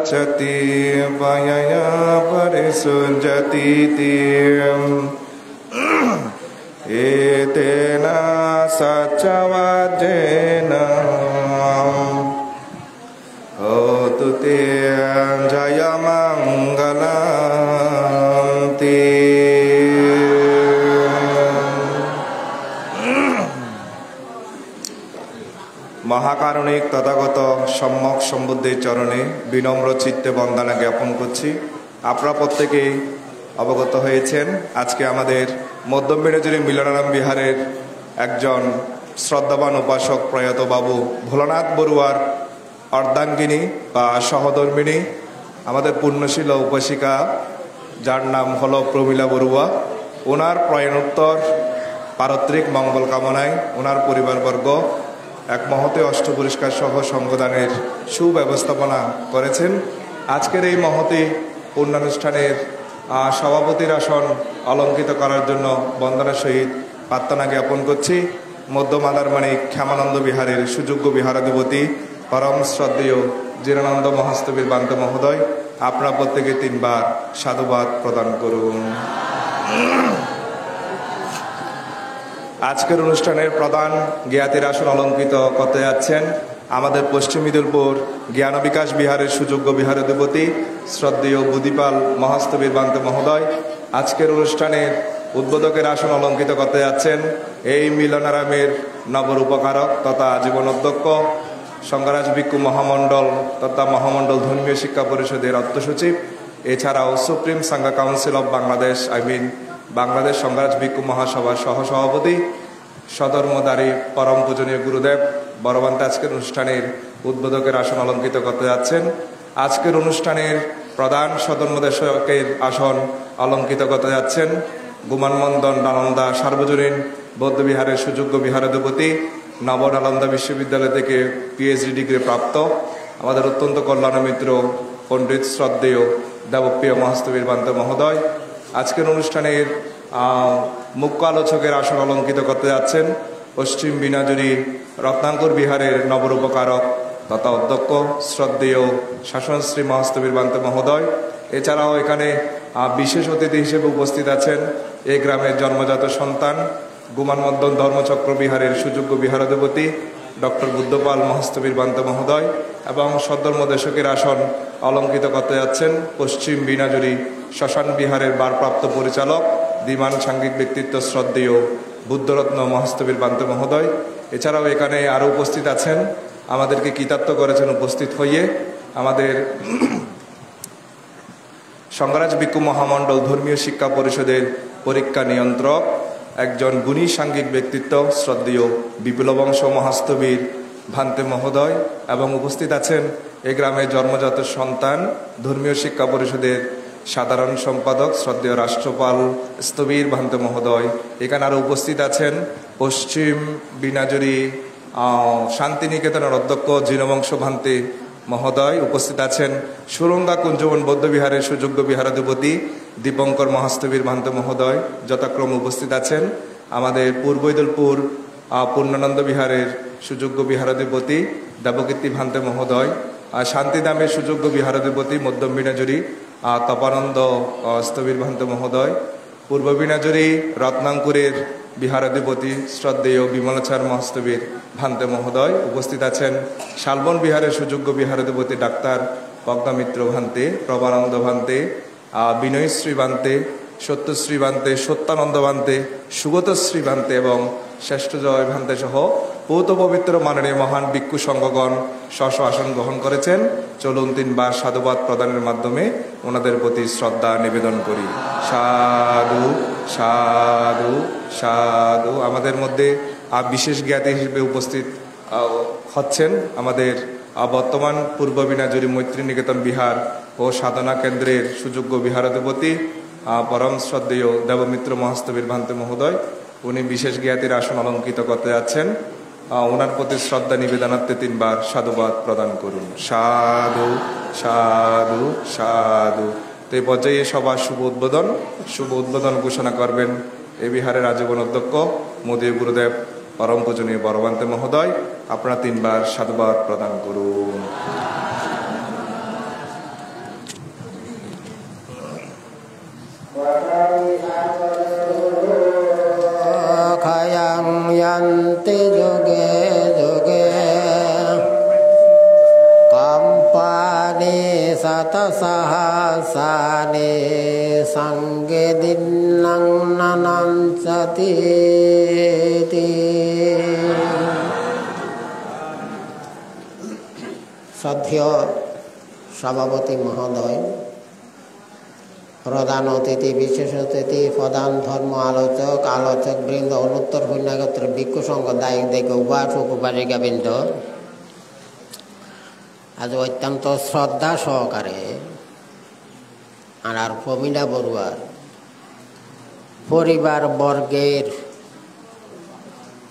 Chati Vayaya Parisujati Tim Etena Sachavajena Hotu Te Jaya Mangalanti মহাকারণিক Tathagata সম্যক সম্বুদ্ধের চরণে বিনম্র চিত্তে বন্দনা জ্ঞাপন করছি। আপনারা প্রত্যেকেই অবগত হয়েছেন আজকে আমাদের মধ্যমবিনাজুরি মিলনারাম বিহারের একজন শ্রদ্ধাবান উপাসক প্রয়াত বাবু ভোলানাথ বড়ুয়ার অর্ধাঙ্গিনী বা সহধর্মিণী আমাদের পুণ্যশীল উপাসিকা যার নাম হলো প্রমীলা বড়ুয়া, ওনার প্রয়াণোত্তর পারত্রিক মঙ্গল কামনায় ওনার পরিবারবর্গ এক মহতে অষ্ট পুরস্কার সহ সঙ্গদানের সুব্যবস্থাপনা করেছেন। আজকের এই মহতে পুণ্যানুষ্ঠানের সভাপতির আসন অলঙ্কিত করার জন্য বন্দনার সহিত প্রার্থনা জ্ঞাপন করছি মধ্য মাদারমাণিক ক্ষেমানন্দ বিহারের সুযোগ্য বিহারাধিপতি পরম শ্রদ্ধেয় জিরানন্দ মহাস্তবীর বান্ত মহোদয়, আপনারা প্রত্যেকে 3 বার সাধুবাদ প্রদান করুন। আজকের অনুষ্ঠানের প্রধান জ্ঞাতির আসন অলঙ্কিত করতে যাচ্ছেন আমাদের পশ্চিম ইদুলপুর জ্ঞান বিকাশ বিহারের সুযোগ্য বিহারাধিপতি শ্রদ্ধেয় বুদ্ধিপাল মহাস্তবীর বান্ত মহোদয়। আজকের অনুষ্ঠানের উদ্বোধকের আসন অলঙ্কিত করতে যাচ্ছেন এই মিলনারামের নবরূপকারক তথা জীবন অধ্যক্ষ সংঘরাজ ভিক্ষু মহামণ্ডল তথা মহামণ্ডল ধর্মীয় শিক্ষা পরিষদের অর্থসচিব, এছাড়াও supreme Sangha council of Bangladesh Bangladesh সংঘরাজ ভিক্ষু মহাসভার সহসভাপতি সধর্মধারী পরম পূজনীয় গুরুদেব বড়বান্তে আজকের অনুষ্ঠানের উদ্বোধকের আসন অলঙ্কিত করতে যাচ্ছেন। আজকের অনুষ্ঠানের প্রধান সধর্মদেশকের আসন অলঙ্কিত করতে যাচ্ছেন গুমানমন্দন নালন্দা সার্বজনীন বৌদ্ধবিহারের সুযোগ্য বিহারাধিপতি নব নালন্দা বিশ্ববিদ্যালয় থেকে পিএইচডি ডিগ্রি প্রাপ্ত আমাদের অত্যন্ত কল্যাণমিত্র পণ্ডিত শ্রদ্ধেয় দেবপ্রিয় মহাস্তবীর বান্ত মহোদয়। আজকের অনুষ্ঠানের মুখ্য আলোচকের আসন অলঙ্কিত করতে যাচ্ছেন পশ্চিম বিনাজুরি রত্নাঙ্কুর বিহারের নবরূপকারক তথা অধ্যক্ষ শ্রদ্ধেয় শাসনশ্রী মহাস্তবীর বান্ত মহোদয়। এছাড়াও এখানে বিশেষ অতিথি হিসেবে উপস্থিত আছেন এই গ্রামের জন্মজাত সন্তান গুমানমন্দন ধর্মচক্র বিহারের সুযোগ্য বিহারাধিপতি ডক্টর বুদ্ধপাল মহাস্তবীর বান্ত মহোদয় এবং সদ্ধর্মদেশকের আসন অলঙ্কিত করতে যাচ্ছেন পশ্চিম বিনাজুরি শ্মশান বিহারের ভারপ্রাপ্ত পরিচালক ধীমান সাংঘিক ব্যক্তিত্ব শ্রদ্ধেয় বুদ্ধরত্ন মহাস্তবীর বান্ত মহোদয়। এছাড়াও এখানে আরও উপস্থিত আছেন আমাদেরকে কৃতার্থ করেছেন উপস্থিত হইয়ে আমাদের সংঘরাজ ভিক্ষু মহামণ্ডল ধর্মীয় শিক্ষা পরিষদের পরীক্ষা নিয়ন্ত্রক একজন গুণী সাংঘিক ব্যক্তিত্ব শ্রদ্ধেয় বিপ্লবংশ মহাস্তবীর ভান্তে মহোদয় এবং উপস্থিত আছেন এই গ্রামের জন্মজাত সন্তান ধর্মীয় শিক্ষা পরিষদের সাধারণ সম্পাদক শ্রদ্ধেয় রাষ্ট্রপাল স্থবির ভান্তে মহোদয়। এখানে আরও উপস্থিত আছেন পশ্চিম বিনাজুরি শান্তিনিকেতনের অধ্যক্ষ জিনবংশ ভান্তে মহোদয়। উপস্থিত আছেন সুরঙ্গা কুঞ্জবন বৌদ্ধবিহারের সুযোগ্য বিহারাধিপতি দীপঙ্কর মহাস্তবীর ভান্ত মহোদয়। যথাক্রমে উপস্থিত আছেন আমাদের পূর্ব ইদুলপুর পূর্ণানন্দ বিহারের সুযোগ্য বিহারাধিপতি দেবকীর্তি ভান্তে মহোদয়, শান্তিধামের সুযোগ্য বিহারাধিপতি মধ্যম বিনাজুরি তপানন্দ স্থবির ভান্ত মহোদয়, পূর্ব বিনাজুরি রত্নাঙ্কুরের বিহারাধিপতি শ্রদ্ধেয় বিমলাচার মহাস্তবীর ভান্তে মহোদয়। উপস্থিত আছেন শালবন বিহারের সুযোগ্য বিহারাধিপতি ডাক্তার প্রজ্ঞামিত্র ভান্তে, প্রভানন্দ ভান্তে, বিনয়শ্রী ভান্তে, সত্যশ্রী ভান্তে, সত্যানন্দ ভান্তে, সুগতশ্রী ভান্তে এবং শ্রেষ্ঠ জয় ভান্তে সহ পৌত পবিত্র মাননীয় মহান ভিক্ষু সংঘগণ স্ব আসন গ্রহণ করেছেন। চলুন 3 বার সাধুবাদ প্রদানের মাধ্যমে ওনাদের প্রতি শ্রদ্ধা নিবেদন করি। সাধু সাধু সাধু। আমাদের মধ্যে বিশেষ জ্ঞাতি হিসেবে উপস্থিত হচ্ছেন আমাদের বর্তমান পূর্ব বিনাজুরি মৈত্রী নিকেতন বিহার ও সাধনা কেন্দ্রের সুযোগ্য বিহারাধিপতি পরম শ্রদ্ধেয় দেবমিত্র মহাস্তবীর ভান্তে মহোদয়। উনি বিশেষ জ্ঞাতির আসন অলঙ্কিত করতে যাচ্ছেন। ওনার প্রতি শ্রদ্ধা নিবেদনার্থে 3 বার সাধুবাদ প্রদান করুন। সাধু সাধু সাধু। তো এই পর্যায়ে সবার শুভ উদ্বোধন ঘোষণা করবেন এই বিহারের আজীবন অধ্যক্ষ মোদী গুরুদেব পরম পূজনীয় বড়বান্তে মহোদয়। আপনারা 3 বার সাধুবাদ প্রদান করুন। satsahassane sange dinnang nanansati শ্রদ্ধেয় সভাপতি মহোদয়, প্রধান অতিথি, বিশেষ অতিথি, প্রধান ধর্ম আলোচক বৃন্দ, অনুত্তর পুণ্যাগত্র ভিক্ষু সংঘ দায়িক দেখে উপাসক উপাসিকাবৃন্দ, আজ অত্যন্ত শ্রদ্ধা সহকারে আর প্রমীলা বড়ুয়ার পরিবার বর্গের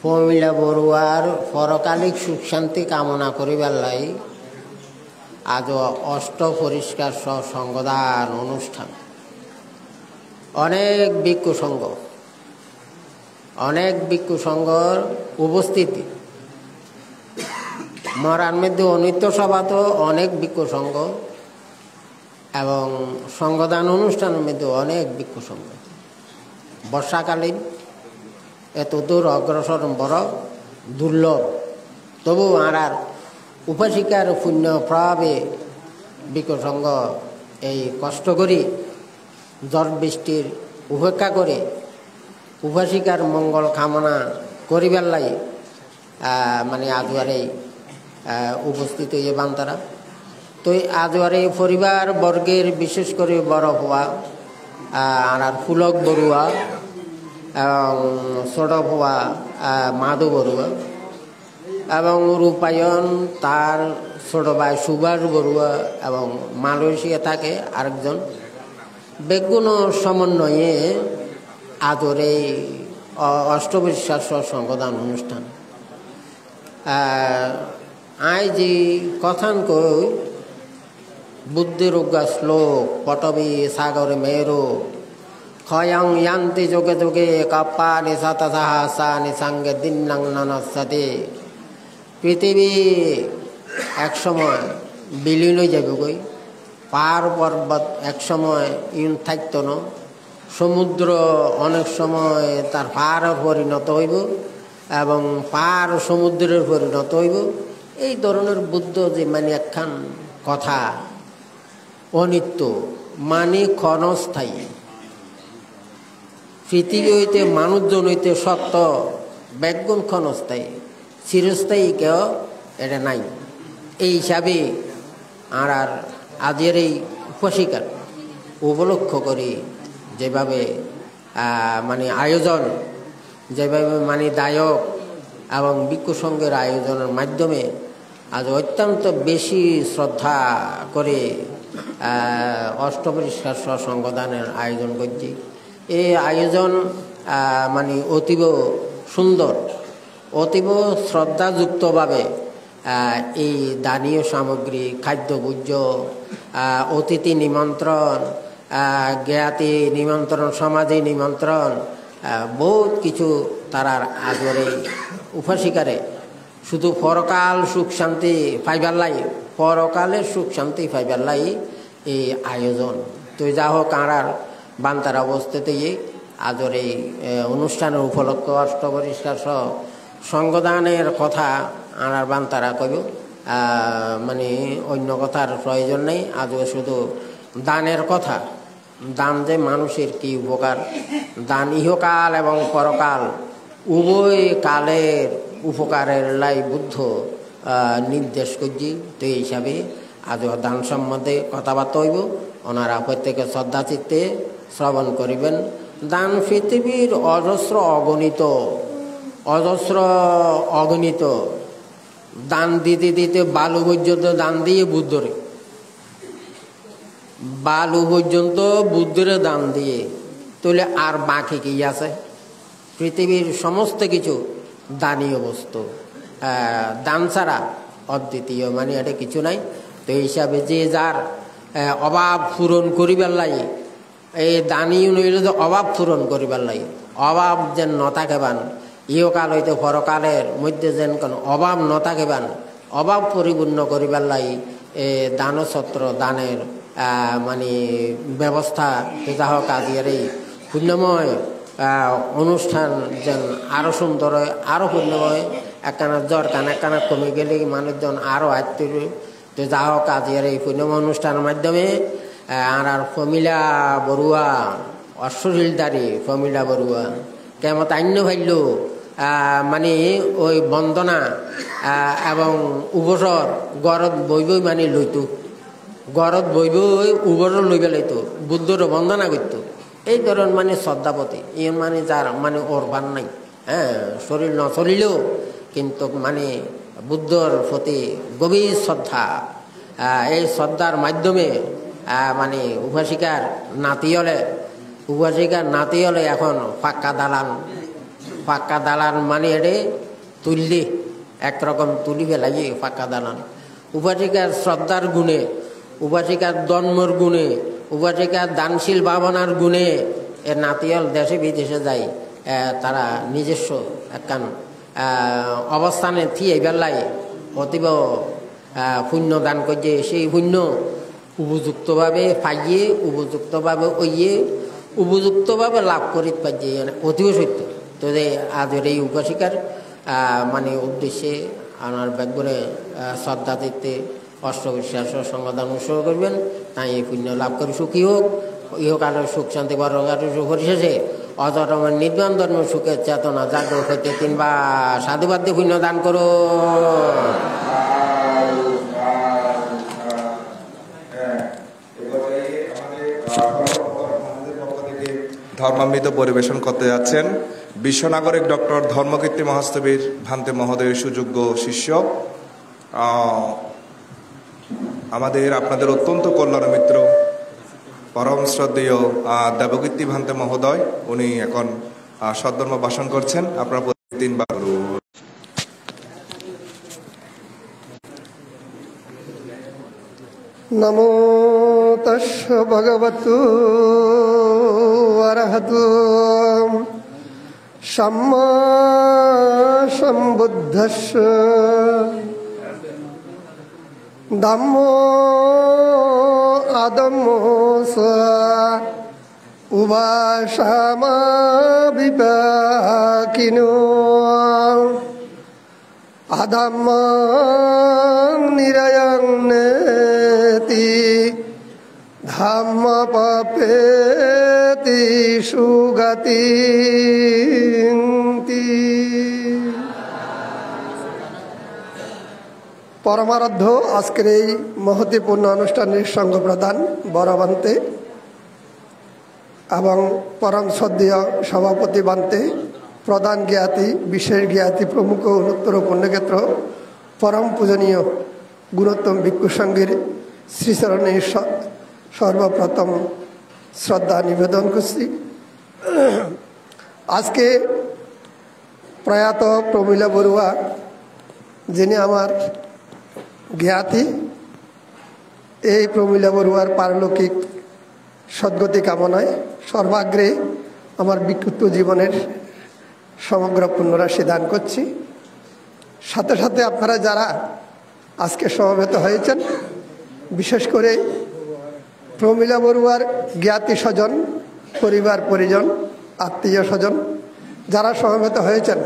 প্রমীলা বড়ুয়ার পরকালিক সুখ শান্তি কামনা করিবার লাই আজ অষ্ট পরিষ্কার সংগদান অনুষ্ঠান। অনেক ভিক্ষু সংঘর উপস্থিতি, মরার মধ্যে অনিত্য সভা তো অনেক ভিক্ষু সংঘ এবং সংগদান অনুষ্ঠানের মধ্যে অনেক ভিক্ষু সংঘ। বর্ষাকালীন এত দূর অগ্রসর বড় দুর্লভ, তবু আর উপাসিকার পুণ্য প্রভাবে ভিক্ষু সংঘ এই কষ্ট করি ঝড় বৃষ্টির উপেক্ষা করে উপাসিকার মঙ্গল কামনা করিবার লাই মানে আজুয়ার এই উপস্থিত হয়ে বান্তারা। তো আজুয়ার এই পরিবার বর্গের বিশেষ করে বড় হওয়া আর ফুলক বড়ুয়া এবং ছোট হওয়া মাধু বড়ুয়া এবং রূপায়ণ তার ছোট ভাই সুভাষ বড়ুয়া এবং মালয়েশিয়া থাকে আরেকজন, বেগুন সমন্বয়ে আজর এই অষ্টবিশ্বাস সংগদান অনুষ্ঠান। যে কথান কই বুদ্ধির উজ্ঞা শ্লোক পটবী সাগরে মেরু ক্ষয়ং ইয়ান্তি যোগে যোগে কাপ্পানি সাতাসাহাসানি সাঙ্গে দিন্নাং নানাসাতে। পৃথিবী এক সময় বিলীন হয়ে যাবে গই, পাহাড় পর্বত এক সময় থাকত না, সমুদ্র অনেক সময় তার পাহাড়ে পরিণত হইব এবং পাহাড় সমুদ্রের পরিণত হইব। এই ধরনের বুদ্ধ যে মানে একখান কথা অনিত্য মানে ক্ষণস্থায়ী, পৃথিবী হইতে মানুষজন হইতে সত্য ব্যাগুণ ক্ষণস্থায়ী, চিরস্থায়ী কেউ এটা নাই। এই হিসাবে আর আজের এই উপাসিকার উপলক্ষ করে যেভাবে মানে আয়োজন, যেভাবে মানে দায়ক এবং ভিক্ষু সংঘের আয়োজনের মাধ্যমে আজ অত্যন্ত বেশি শ্রদ্ধা করে অষ্টপরিষ্কার সংগদানের আয়োজন করছি। এই আয়োজন মানে অতীব সুন্দর, অতীব শ্রদ্ধাযুক্তভাবে এই দানীয় সামগ্রী, খাদ্যভোজ্য, অতিথি নিমন্ত্রণ, জ্ঞাতি নিমন্ত্রণ, সমাজী নিমন্ত্রণ, বহুত কিছু তারার আগরে উপাসিকারে শুধু পরকাল সুখ শান্তি পাইবার লাই, পরকালের সুখ শান্তি পাইবার লাই এই আয়োজন। তো যা হোক আর বান্তার অবস্থাতে আজর এই অনুষ্ঠানের উপলক্ষ অষ্টপরিষ্কার সংগদানের কথা আর বান্তারা কইব, মানে অন্য কথার প্রয়োজন নেই। আজও শুধু দানের কথা, দান যে মানুষের কি উপকার, দান ইহকাল এবং পরকাল উভয় কালের উপকারের লাই বুদ্ধ নির্দেশ করছি। তো এই হিসাবে আজও দান সম্বন্ধে কথাবার্তা হইব, ওনারা প্রত্যেকে শ্রদ্ধা চিত্তে শ্রবণ করিবেন। দান পৃথিবীর অজস্র অগণিত দান দিতে দিতে বালু পর্যন্ত দান দিয়ে বুদ্ধরে, বালু পর্যন্ত বুদ্ধরে দান দিয়ে তাহলে আর বাকি কি আছে? পৃথিবীর সমস্ত কিছু দানীয় বস্তু, দান ছাড়া অদ্বিতীয় মানে এটা কিছু নাই। তো এই হিসাবে যে যার অভাব পূরণ করিবার লাগে, এই দানীয় নইলে যে অভাব পূরণ করিবার লাগে, অভাব যেন ন থাকেবান, ইহকাল হইতে পরকালের মধ্যে যেন কোন অভাব ন থাকেবান, অভাব পরিপূর্ণ করিবার লাগে দানছত্র দানের মানে ব্যবস্থা যা হোক আজকের এই পুণ্যময় অনুষ্ঠান যেন আরো সুন্দর হয়, আরো পুণ্যময়। একখানা জ্বর কানা কমে গেলে মানুষজন আরো আত্মীয়। তো তো যা হোক আজকের এই পুণ্যম অনুষ্ঠানের মাধ্যমে আর ফমিলা বড়ুয়া অশ্বশীলদারি ফমিলা বড়ুয়া কেমন আন্য ভাইল মানে ওই বন্দনা এবং উপসর গড়ত বইবই মানে লইতো গড়ত বইবই উপসর লই পেলাইতো বুদ্ধর বন্দনা করত এই ধরনের মানে শ্রদ্ধাপতি ইয়ে মানে যার মানে ওর বান নাই হ্যাঁ শরীর নচলিলেও কিন্তু মানে বুদ্ধর প্রতি গভীর শ্রদ্ধা এই শ্রদ্ধার মাধ্যমে মানে উপাসিকার নাতি হলে এখন পাক্কা দালান মানে এটে তুললি একরকম তুলি ফেলাই পাক্কা দালান উপাসিকার শ্রদ্ধার গুণে উপাসিকার জন্মর গুণে উপাসিকার দানশীল ভাবনার গুণে এর নাতিয়ল দেশে বিদেশে যায় তারা নিজস্ব একখান অবস্থানে থিয়ে বেলায় অতীব পুণ্য দান করছে সেই পুণ্য উপযুক্তভাবে পাইয়ে উপযুক্তভাবে ওইয়ে উপযুক্তভাবে লাভ করিতে পারছে অতীব সত্য তো আজের এই উপাসিকার মানে উদ্দেশ্যে আমার ব্যাগরে শ্রদ্ধা দিতে অষ্টবিশ্বাস সংবাদান উৎসর্গ করবেন তাই এই পুণ্য লাভ করে সুখী হোক ইহকালের সুখ শান্তি বরকালের সুখ পরিশেষে অজরমের নির্বাণ ধর্ম সুখের চেতনা জাগ্রত হইতে তিনবার সাধুবাদ দিয়ে পুণ্য দান করো। ধর্মামৃত পরিবেশন করতে যাচ্ছেন বিশ্বনাগরিক ডক্টর ধর্মকীর্তি মহাস্তবীর ভান্তে মহোদয়ের সুযোগ্য শিষ্য আমাদের আপনাদের অত্যন্ত কল্যাণ মিত্র পরম শ্রদ্ধেয় দেবকীর্তি ভান্তে মহোদয় উনি এখন সদ্ধর্ম ভাষণ করছেন। আপনারা তিনবার নমো তস্য ভগবতু অরহতু সম্মা সম্বুদ্ধস্য ধম্মো আদম্মো স উবাসামা বিপাকিনো আধম্মা নিরয়ং নেতি ধাম্ম পাপেতি সুগতি। পরমারাধ্য আজকের এই মহতিপূর্ণ অনুষ্ঠানের সঙ্গ প্রধান বড়বান্তে এবং পরম শ্রদ্ধেয় সভাপতি বান্তে প্রধান জ্ঞাতি বিশেষ জ্ঞাতি প্রমুখ অনুত্তর পুণ্যক্ষেত্র পরম পূজনীয় গুণোত্তম ভিক্ষু সঙ্গীর শ্রীচরণে সর্বপ্রথম শ্রদ্ধা নিবেদন করছি। আজকে প্রয়াত প্রমীলা বড়ুয়া যিনি আমার জ্ঞাতি, এই প্রমীলা বড়ুয়ার পারলৌকিক সদ্গতি কামনায় সর্বাগ্রে আমার বিক্ষুব্ধ জীবনের সমগ্র পুণ্যরাশি দান করছি। সাথে সাথে আপনারা যারা আজকে সমবেত হয়েছেন, বিশেষ করে প্রমীলা বড়ুয়ার জ্ঞাতি স্বজন, পরিবার পরিজন, আত্মীয় স্বজন যারা সমবেত হয়েছেন,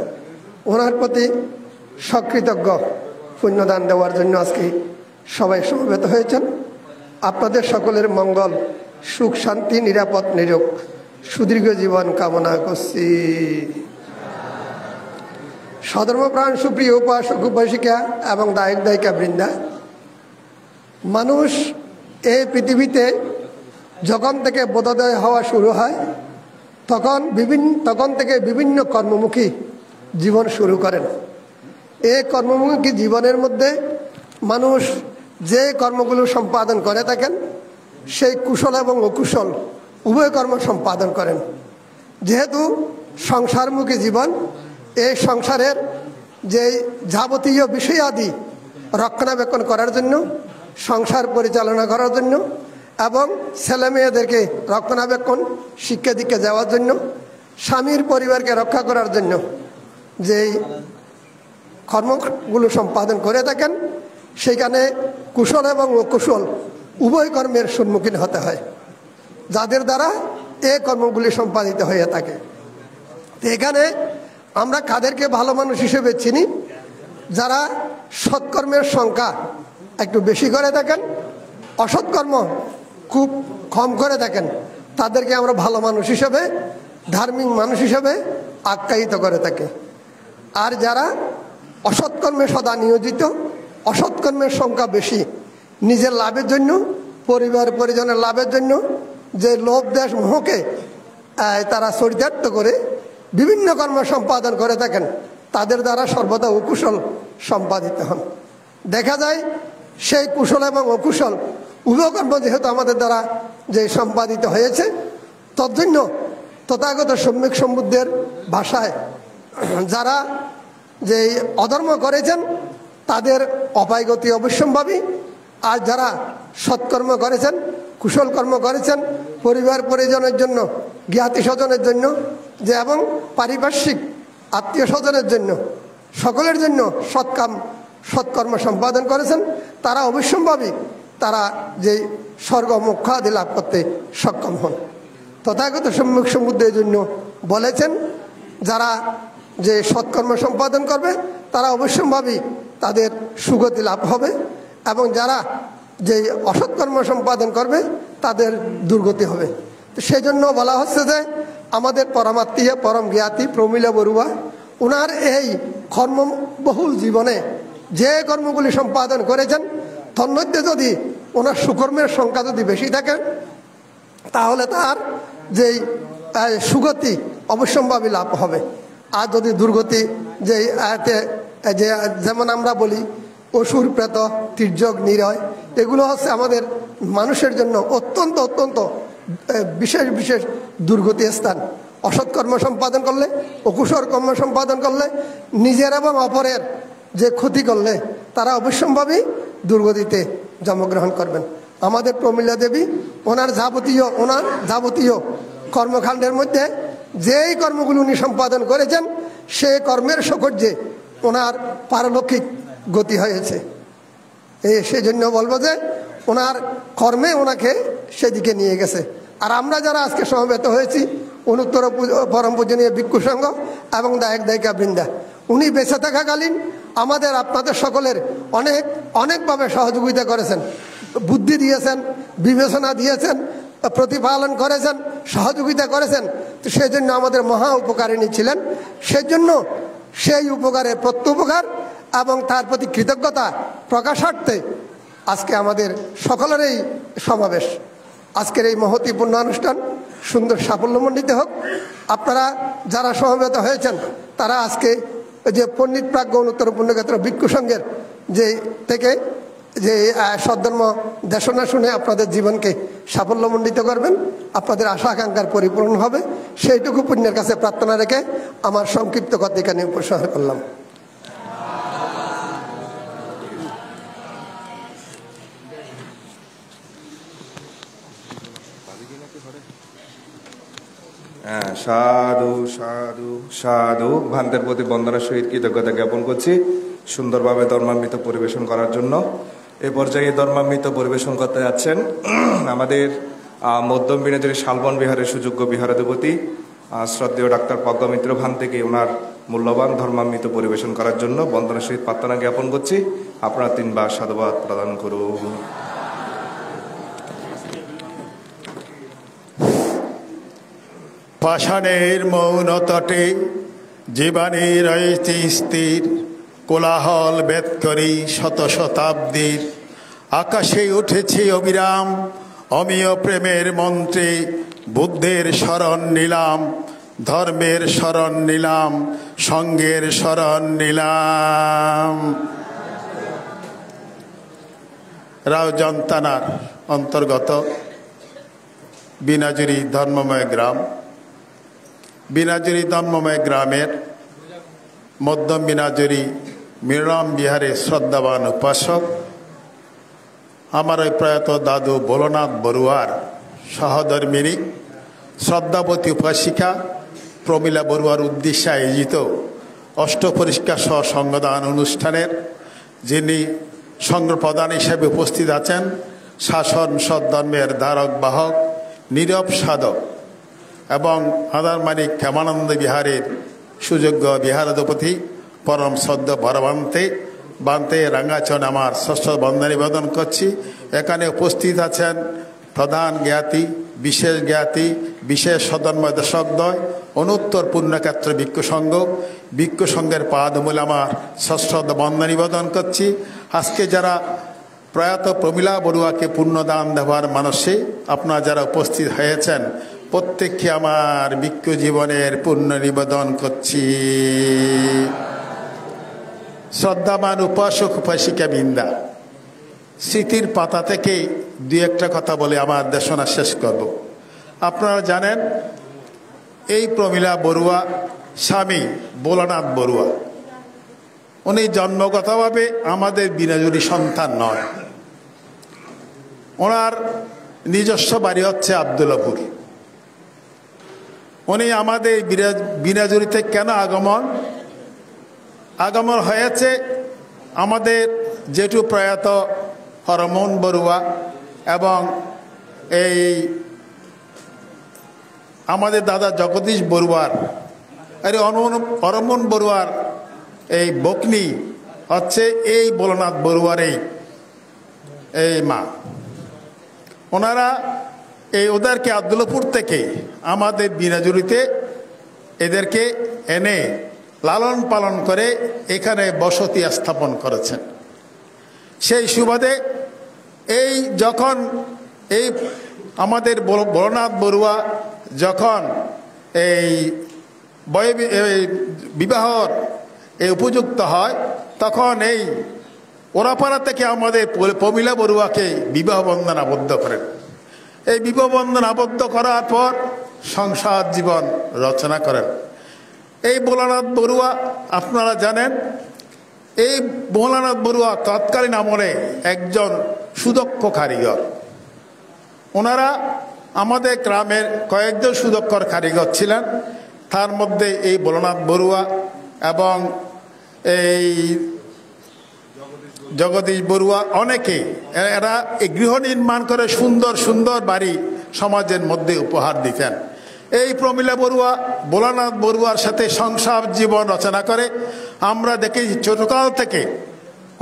ওনার প্রতি সকৃতজ্ঞ পুণ্যদান দেওয়ার জন্য আজকে সবাই সমবেত হয়েছেন। আপনাদের সকলের মঙ্গল, সুখ, শান্তি, নিরাপদ, নিরোগ, সুদীর্ঘ জীবন কামনা করছি। সধর্মপ্রাণ সুপ্রিয় উপাসক উপাসিকা এবং দায়ক দায়িকা বৃন্দা, মানুষ এই পৃথিবীতে যখন থেকে বোধোদয় হওয়া শুরু হয় তখন থেকে বিভিন্ন কর্মমুখী জীবন শুরু করেন। এই কর্মমুখী জীবনের মধ্যে মানুষ যে কর্মগুলো সম্পাদন করে থাকেন, সেই কুশল এবং অকুশল উভয় কর্ম সম্পাদন করেন। যেহেতু সংসারমুখী জীবন, এই সংসারের যে যাবতীয় বিষয়াদি রক্ষণাবেক্ষণ করার জন্য, সংসার পরিচালনা করার জন্য এবং ছেলে মেয়েদেরকে রক্ষণাবেক্ষণ শিক্ষা দীক্ষা দেওয়ার জন্য, স্বামীর পরিবারকে রক্ষা করার জন্য যেই কর্মগুলো সম্পাদন করে থাকেন, সেখানে কুশল এবং অকুশল উভয় কর্মের সম্মুখীন হতে হয়, যাদের দ্বারা এই কর্মগুলি সম্পাদিত হয়ে থাকে। এখানে আমরা কাদেরকে ভালো মানুষ হিসেবে চিনি? যারা সৎকর্মের সংখ্যা একটু বেশি করে থাকেন, অসৎকর্ম খুব কম করে থাকেন, তাদেরকে আমরা ভালো মানুষ হিসেবে, ধার্মিক মানুষ হিসেবে আখ্যায়িত করে থাকি। আর যারা অসৎকর্মে সদা নিয়োজিত, অসৎকর্মের সংখ্যা বেশি, নিজের লাভের জন্য, পরিবার পরিজনের লাভের জন্য যে লোভ দেশ মোহকে তারা চরিতার্থ করে বিভিন্ন কর্ম সম্পাদন করে থাকেন, তাদের দ্বারা সর্বদা অকুশল সম্পাদিত হন। দেখা যায় সেই কুশল এবং অকুশল উভয় কর্ম যেহেতু আমাদের দ্বারা যে সম্পাদিত হয়েছে, তজ্জন্য তথাগত সম্যক সম্বুদ্ধের ভাষায় যারা যে অধর্ম করেছেন তাদের অপায়গতি অবশ্যম্ভাবী, আর যারা সৎকর্ম করেছেন, কুশল কর্ম করেছেন, পরিবার পরিজনের জন্য, জ্ঞাতি স্বজনের জন্য যে এবং পারিপার্শ্বিক আত্মীয় স্বজনের জন্য, সকলের জন্য সৎকর্ম সম্পাদন করেছেন, তারা অবশ্যম্ভাবী তারা যে স্বর্গ মোক্ষাদি লাভ করতে সক্ষম হন। তথাগত সম্যক সম্বুদ্ধ এই জন্য বলেছেন, যারা যে সৎকর্ম সম্পাদন করবে তারা অবশ্যম্ভাবী তাদের সুগতি লাভ হবে, এবং যারা যে অসৎকর্ম সম্পাদন করবে তাদের দুর্গতি হবে। তো সেই জন্য বলা হচ্ছে যে আমাদের পরমাত্মীয় পরম জ্ঞাতি প্রমীলা বড়ুয়া ওনার এই কর্মবহুল জীবনে যে কর্মগুলি সম্পাদন করেছেন, তন্মধ্যে যদি ওনার সুকর্মের সংখ্যা যদি বেশি থাকে, তাহলে তার যেই সুগতি অবশ্যম্ভাবী লাভ হবে। আর যদি দুর্গতি যে যেমন আমরা বলি অসুর, প্রেত, তির্যক, নিরয়, এগুলো হচ্ছে আমাদের মানুষের জন্য অত্যন্ত অত্যন্ত বিশেষ বিশেষ দুর্গতি স্থান। অসৎকর্ম সম্পাদন করলে, অকুশল কর্ম সম্পাদন করলে, নিজের এবং অপরের যে ক্ষতি করলে তারা অবশ্যম্ভাবী দুর্গতিতে জন্মগ্রহণ করবেন। আমাদের প্রমীলা দেবী ওনার যাবতীয় কর্মকাণ্ডের মধ্যে যেই কর্মগুলো উনি সম্পাদন করেছেন, সেই কর্মের সকর্যে ওনার পারলৌকিক গতি হয়েছে। সেজন্য বলবো যে ওনার কর্মে ওনাকে সেদিকে নিয়ে গেছে। আর আমরা যারা আজকে সমবেত হয়েছি, অনুত্তর পরম পূজনীয় ভিক্ষু সংঘ এবং দায়ক দায়িকা বৃন্দা, উনি বেঁচে থাকাকালীন আমাদের আপনাদের সকলের অনেকভাবে সহযোগিতা করেছেন, বুদ্ধি দিয়েছেন, বিবেচনা দিয়েছেন, প্রতিপালন করেছেন, সহযোগিতা করেছেন। তো সেই জন্য আমাদের মহা উপকারিণী ছিলেন। সেজন্য সেই উপকারের প্রত্যুপকার এবং তার প্রতি কৃতজ্ঞতা প্রকাশার্থে আজকে আমাদের সকলের এই সমাবেশ, আজকের এই মহতিপূর্ণ অনুষ্ঠান সুন্দর সাফল্যমণ্ডিত হোক। আপনারা যারা সমবেত হয়েছেন তারা আজকে যে পণ্ডিত প্রাজ্ঞ অনুত্তর পুণ্যক্ষেত্র ভিক্ষু সংঘের যে থেকে যে সদ্ধর্ম দেশনা শুনে আপনাদের জীবনকে সাফল্যমণ্ডিত করবেন, আপনাদের আশা আকাঙ্ক্ষার পরিপূর্ণ হবে, সেইটুকু পুণ্যের কাছে প্রার্থনা রেখে আমার সংক্ষিপ্ত কথা এখানে উপসংহার করলাম। সাধু সাধু সাধু। ভান্তের প্রতি বন্দনার সহিত কৃতজ্ঞতা জ্ঞাপন করছি সুন্দরভাবে ধর্মামৃত পরিবেশন করার জন্য। এ পর্যায়ে ধর্মামৃত পরিবেশন করতে যাচ্ছেন আমাদের মধ্যম বিনাজুরি শালবন বিহারের সুযোগ্য বিহারাধিপতি শ্রদ্ধেয় ডাক্তার প্রজ্ঞামিত্র ভান্তেকে ওনার মূল্যবান ধর্মামৃত পরিবেশন করার জন্য বন্দনার সহিত প্রার্থনা জ্ঞাপন করছি। আপনারা 3 বার সাধুবাদ প্রদান করুন। পাষাণের মৌন তটে জীবাণী রয়েছে স্থির, কোলাহল বেদ করি শত শতাব্দীর। আকাশে উঠেছে অবিরাম অমীয় প্রেমের মন্ত্রে, বুদ্ধের শরণ নিলাম, ধর্মের শরণ নিলাম, সঙ্গের শরণ নিলাম। রাউজান থানার অন্তর্গত বিনাজুরি ধর্মময় গ্রাম, বিনাজুরি ধর্মময় গ্রামের মধ্যম বিনাজুরি মিরাম বিহারের শ্রদ্ধাবান উপাসক আমার ওই প্রয়াত দাদু ভোলনাথ বড়ুয়ার সহধর্মিনী শ্রদ্ধাবতী উপাসিকা প্রমীলা বড়ুয়ার উদ্দেশ্যে আয়োজিত অষ্টপরিষ্কার সহসংগদান অনুষ্ঠানের যিনি সংঘপ্রধান হিসেবে উপস্থিত আছেন, শাসন সদ্ধর্মের ধারক বাহক নীরব সাধক এবং আদারমানিক ক্ষেমানন্দ বিহারের সুযোগ্য বিহারাধিপতি পরম শ্রদ্ধ পরমান্তে বান্তে রাঙ্গাচরণে আমার ষষ্ঠ বন্দনা নিবেদন করছি। এখানে উপস্থিত আছেন প্রধান জ্ঞাতি, বিশেষ জ্ঞাতি, বিশেষ সদন্ময় দর্শকদ্বয়, অনুত্তর পুণ্যক্ষেত্র ভিক্ষু সংঘ, ভিক্ষু সংঘের পাদমূলে আমার ষষ্ঠ বন্দনা নিবেদন করছি। আজকে যারা প্রয়াত প্রমীলা বড়ুয়াকে পুণ্যদান দেওয়ার মানসে আপনারা যারা উপস্থিত হয়েছেন, প্রত্যেককে আমার ভিক্ষু জীবনের পুণ্য নিবেদন করছি। শ্রদ্ধাবান উপাসক উপাসিকা বৃন্দা, স্মৃতির পাতা থেকে দুই একটা কথা বলে আমার দেশনা শেষ করব। আপনারা জানেন এই প্রমীলা বড়ুয়া স্বামী ভোলানাথ বড়ুয়া, উনি জন্মগতভাবে আমাদের বিনাজুরি সন্তান নয়। ওনার নিজস্ব বাড়ি হচ্ছে আব্দুল্লাপুর। উনি আমাদের বিনাজুরিতে কেন আগমন হয়েছে, আমাদের জেঠু প্রয়াত হরমোহন বড়ুয়া এবং এই আমাদের দাদা জগদীশ বড়ুয়ার হরমোহন বড়ুয়ার এই বকনি হচ্ছে এই ভোলানাথ বড়ুয়ার এই মা। ওনারা ওদেরকে আব্দুল্লাপুর থেকে আমাদের বিনাজুরিতে এদেরকে এনে লালন পালন করে এখানে বসতি স্থাপন করেছেন। সেই সুবাদে যখন আমাদের ভোলানাথ বড়ুয়া যখন বিবাহর উপযুক্ত হয়, তখন ওরাপাড়া থেকে আমাদের প্রমীলা বড়ুয়াকে বিবাহ বন্ধন আবদ্ধ করেন। এই বিবাহ বন্ধন আবদ্ধ করার পর সংসার জীবন রচনা করেন। এই ভোলানাথ বড়ুয়া আপনারা জানেন, এই ভোলানাথ বড়ুয়া তৎকালীন আমলে একজন সুদক্ষ কারিগর। ওনারা আমাদের গ্রামের কয়েকজন সুদক্ষ কারিগর ছিলেন। তার মধ্যে এই ভোলানাথ বড়ুয়া এবং এই জগদীশ বড়ুয়া অনেকে, এরা এই গৃহ নির্মাণ করে সুন্দর সুন্দর বাড়ি সমাজের মধ্যে উপহার দিতেন। এই প্রমীলা বড়ুয়া ভোলানাথ বড়ুয়ার সাথে সংসার জীবন রচনা করে। আমরা দেখেছি ছোটকাল থেকে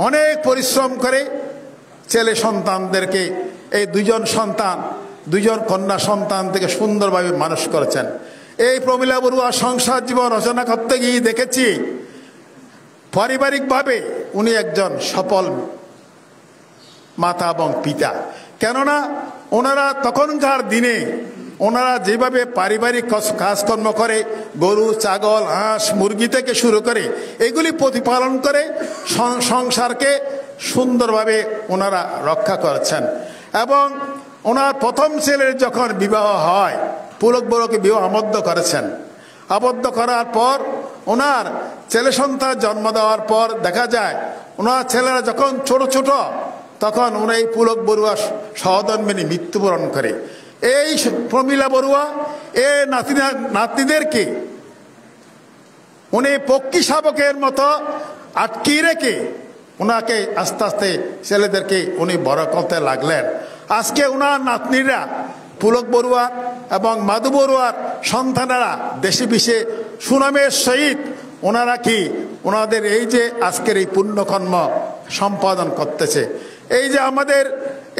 অনেক পরিশ্রম করে ছেলে সন্তানদেরকে, এই দুজন কন্যা সন্তান থেকে সুন্দরভাবে মানুষ করেছেন। এই প্রমীলা বড়ুয়া সংসার জীবন রচনা করতে গিয়ে দেখেছি পারিবারিকভাবে উনি একজন সফল মাতা এবং পিতা। কেননা ওনারা তখনকার দিনে ওনারা যেভাবে পারিবারিক কাজকর্ম করে, গরু, ছাগল, হাঁস, মুরগি থেকে শুরু করে এগুলি প্রতিপালন করে সংসারকে সুন্দরভাবে ওনারা রক্ষা করেছেন। এবং ওনার প্রথম ছেলের যখন বিবাহ হয়, পুলক বড়কে বিবাহ আবদ্ধ করেছেন। আবদ্ধ করার পর ওনার ছেলে সন্তান জন্ম দেওয়ার পর দেখা যায় ওনার ছেলেরা যখন ছোট ছোট, তখন উনি এই পুলক বড়ুয়া সহধর্মিনী মৃত্যুবরণ করে। এই প্রমীলা বড়ুয়া নাতিদেরকে উনি পক্ষী শাবকের মতো আটকিয়ে রেখে ওনাকে আস্তে আস্তে ছেলেদেরকে উনি বড় করতে লাগলেন। আজকে ওনার নাতনিরা পুলক বড়ুয়া এবং মাধু বড়ুয়ার সন্তানেরা দেশে বিশে সুনামের সহিত ওনারা ওনাদের এই যে আজকের এই পুণ্যকর্ম সম্পাদন করতেছে। এই যে আমাদের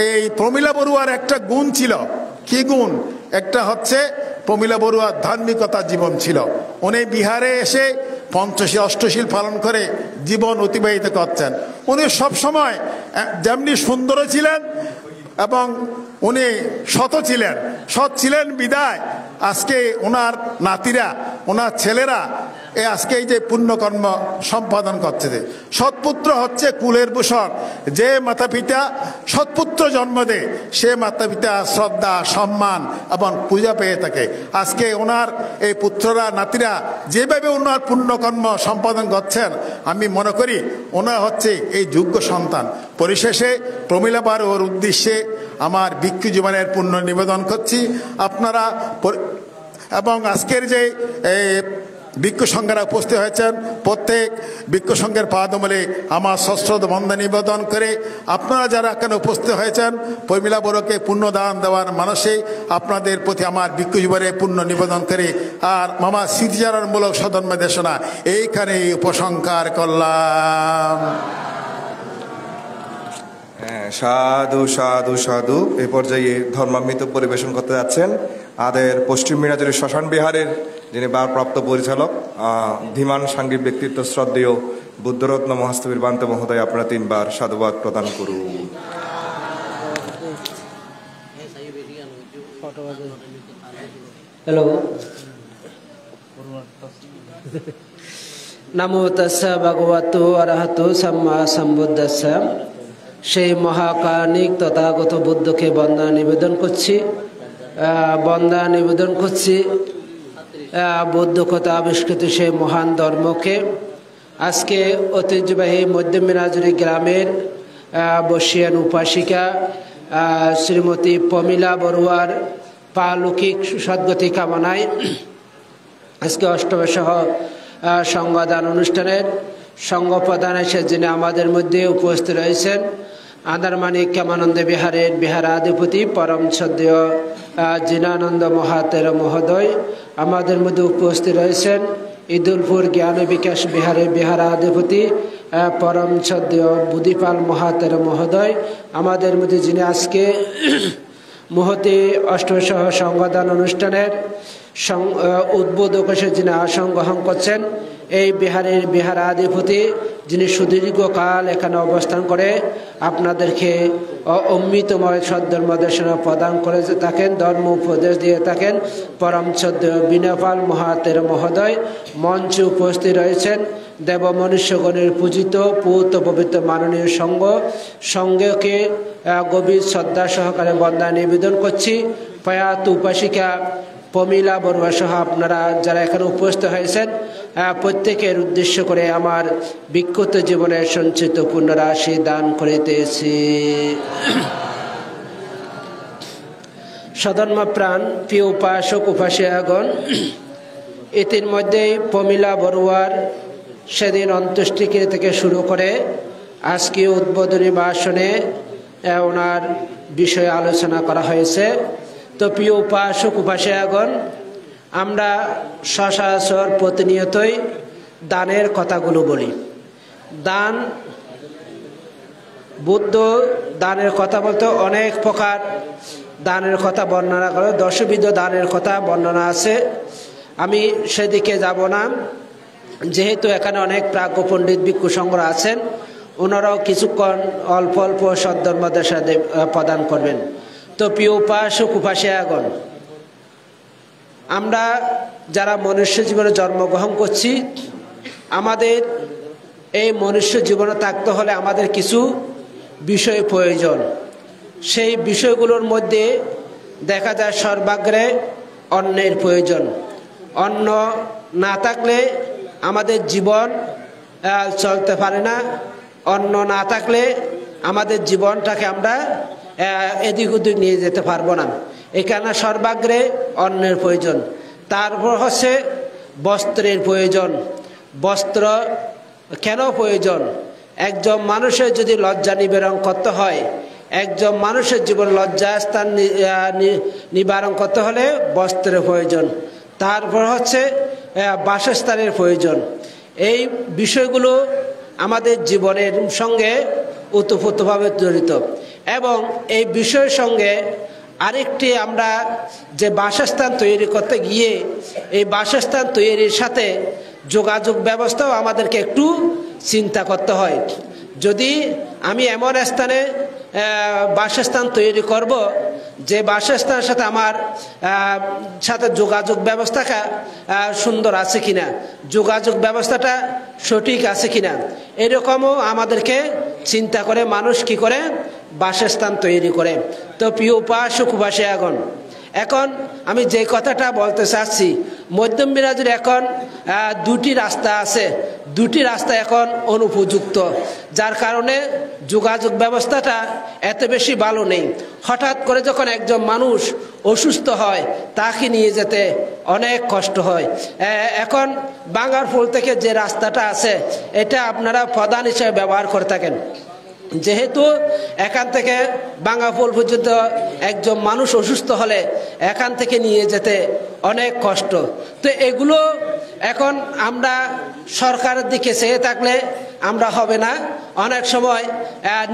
এই প্রমীলা বড়ুয়ার একটা গুণ ছিল, কি গুণ? একটা হচ্ছে প্রমীলা বড়ুয়ার ধার্মিকতা জীবন ছিল। উনি বিহারে এসে পঞ্চশীল অষ্টশীল পালন করে জীবন অতিবাহিত করছেন। উনি সবসময় যেমনি সুন্দর ছিলেন এবং উনি সৎ ছিলেন বিদায় আজকে ওনার নাতিরা, ওনার ছেলেরা আজকে এই যে পুণ্যকর্ম সম্পাদন করছে। সৎপুত্র হচ্ছে কুলের ভূষণ। যে মাতা পিতা সৎপুত্র জন্ম দেয় সে মাতা পিতা শ্রদ্ধা, সম্মান এবং পূজা পেয়ে থাকে। আজকে ওনার এই পুত্ররা নাতিরা যেভাবে ওনার পুণ্যকর্ম সম্পাদন করছেন, আমি মনে করি ওনার হচ্ছে এই যোগ্য সন্তান। পরিশেষে প্রমীলা বড়ুয়ার উদ্দেশ্যে আমার ভিক্ষু জীবনের পুণ্য নিবেদন করছি আপনারা। এবং আজকের যে ভিক্ষু সংঘরা উপস্থিত হয়েছেন, প্রত্যেক ভিক্ষু সংঘের পাদমূলে আমার সশ্রদ্ধ বন্দনা নিবেদন করে আপনারা যারা এখানে উপস্থিত হয়েছেন, প্রমীলা বড়ুয়াকে পুণ্যদান দেওয়ার মানসে আপনাদের প্রতি আমার ভিক্ষু জীবনে পুণ্য নিবেদন করে আর মামা স্মৃতিচারণমূলক সদন্ম দেশনা এইখানে উপসংহার করলাম। সাধু সাধু সাধু। এই পর্যায়ে ধর্মামৃত পরিবেশন করতে যাচ্ছেন আমাদের পশ্চিম মিনাজুরি শ্মশান বিহারের যিনি ভারপ্রাপ্ত পরিচালক ধীমান সাংঘিক ব্যক্তিত্ব শ্রদ্ধেয় বুদ্ধরত্ন মহাস্তবীর বান্তে মহোদয়। আপনারা 3 বার সাধুবাদ প্রদান করুন। হ্যালো, নমো তাস্সা ভগবতো অরহতো সম্মা সম্বুদ্ধাস্সা। সেই মহাকারণিক তথাগত বুদ্ধকে বন্দনা নিবেদন করছি বুদ্ধ কথা আবিষ্কৃত সেই মহান ধর্মকে। আজকে ঐতিহ্যবাহী মধ্য মিনাজুরি গ্রামের বর্ষিয়ান উপাসিকা শ্রীমতী প্রমীলা বড়ুয়ার পালৌকিক সদ্গতি কামনায় আজকে অষ্টমসহ সংঘদান অনুষ্ঠানের সঙ্গ প্রদান এসে যিনি আমাদের মধ্যে উপস্থিত রয়েছেন আন্দারমানিক কেমানন্দ বিহারের বিহারাধিপতি পরম শ্রদ্ধেয় জিনানন্দ মহাতের মহোদয়। আমাদের মধ্যে উপস্থিত রয়েছেন ইদুলপুর জ্ঞান বিকাশ বিহারের বিহারাধিপতি পরম শ্রদ্ধেয় বুদ্ধিপাল মহাতের মহোদয়। আমাদের মধ্যে যিনি আজকে মুহূর্তে অষ্টমসহ সংঘদান অনুষ্ঠানের উদ্বোধক হিসেবে যিনি আসন গ্রহণ করছেন এই বিহারের বিহারাধিপতি যিনি সুদীর্ঘকাল এখানে অবস্থান করে আপনাদেরকে অমৃতময় সদ্ধর্ম দেশনা প্রদান করে থাকেন, ধর্ম উপদেশ দিয়ে থাকেন পরম শ্রদ্ধেয় বিনয়পাল মহাতের মহোদয়। মঞ্চে উপস্থিত রয়েছেন দেব মনুষ্যগণের পূজিত পূত পবিত্র মাননীয় সঙ্গকে গভীর শ্রদ্ধা সহকারে বন্দনা নিবেদন করছি। প্রয়াত উপাসিকা প্রমীলা বড়ুয়া সহ আপনারা যারা এখানে উপস্থিত হয়েছেন প্রত্যেকের উদ্দেশ্য করে আমার বিক্ষত জীবনের সঞ্চিত পুণ্যরাশি দান করিতেছি। সধর্মপ্রাণ প্রিয় উপাসক উপাসিকাগণ, ইতিমধ্যেই প্রমীলা বড়ুয়ার সেদিন অন্ত্যেষ্টিক্রিয়া থেকে শুরু করে আজকে উদ্বোধনী ভাষণে ওনার বিষয়ে আলোচনা করা হয়েছে। তো প্রিয় উপাসক উপাসিকাগণ, আমরা সচরাচর প্রতিনিয়তই দানের কথাগুলো বলি। দান, বুদ্ধ দানের কথা বলতে অনেক প্রকার দানের কথা বর্ণনা করে, দশবিধ দানের কথা বর্ণনা আছে। আমি সেদিকে যাব না, যেহেতু এখানে অনেক প্রাজ্ঞ পণ্ডিত ভিক্ষু সংঘরা আছেন, ওনারাও কিছুক্ষণ অল্প অল্প সদ্ধর্মদের সাথে প্রদান করবেন। তো প্রিয় উপাসক উপাসিকাগণ, আমরা যারা মনুষ্য জীবনে জন্মগ্রহণ করছি, আমাদের এই মনুষ্য জীবনে থাকতে হলে আমাদের কিছু বিষয় প্রয়োজন। সেই বিষয়গুলোর মধ্যে দেখা যায় সর্বাগ্রে অন্নের প্রয়োজন। অন্ন না থাকলে আমাদের জীবন চলতে পারে না। অন্ন না থাকলে আমাদের জীবনটাকে আমরা এদিক ওদিক নিয়ে যেতে পারবো না। এখানে সর্বাগ্রে অন্নের প্রয়োজন। তারপর হচ্ছে বস্ত্রের প্রয়োজন। বস্ত্র কেন প্রয়োজন? একজন মানুষের যদি লজ্জা নিবারণ করতে হয়, একজন মানুষের জীবন লজ্জা স্থান নিবারণ করতে হলে বস্ত্রের প্রয়োজন। তারপর হচ্ছে বাসস্থানের প্রয়োজন। এই বিষয়গুলো আমাদের জীবনের সঙ্গে ওতপ্রোতভাবে জড়িত এবং এই বিষয়ের সঙ্গে আরেকটি আমরা যে বাসস্থান তৈরি করতে গিয়ে এই বাসস্থান তৈরির সাথে যোগাযোগ ব্যবস্থাও আমাদেরকে একটু চিন্তা করতে হয়। যদি আমি এমন স্থানে বাসস্থান তৈরি করব যে বাসস্থানের সাথে আমার সাথে যোগাযোগ ব্যবস্থাটা সুন্দর আছে কিনা, যোগাযোগ ব্যবস্থাটা সঠিক আছে কিনা, এরকমও আমাদেরকে চিন্তা করে মানুষ কি করে বাসস্থান তৈরি করে। তো প্রিয় উপাসক উপাসিকাগণ, এখন আমি যে কথাটা বলতে চাচ্ছি, মধ্যম মিনাজুরে এখন দুটি রাস্তা আছে, দুটি রাস্তা এখন অনুপযুক্ত, যার কারণে যোগাযোগ ব্যবস্থাটা এত বেশি ভালো নেই। হঠাৎ করে যখন একজন মানুষ অসুস্থ হয় তাকে নিয়ে যেতে অনেক কষ্ট হয়। এখন বাঙ্গারপুল থেকে যে রাস্তাটা আছে এটা আপনারা প্রধান হিসেবে ব্যবহার করে থাকেন। যেহেতু এখান থেকে বাঙ্গারপুল পর্যন্ত একজন মানুষ অসুস্থ হলে এখান থেকে নিয়ে যেতে অনেক কষ্ট। তো এগুলো এখন আমরা সরকারের দিকে চেয়ে থাকলে আমরা হবে না। অনেক সময়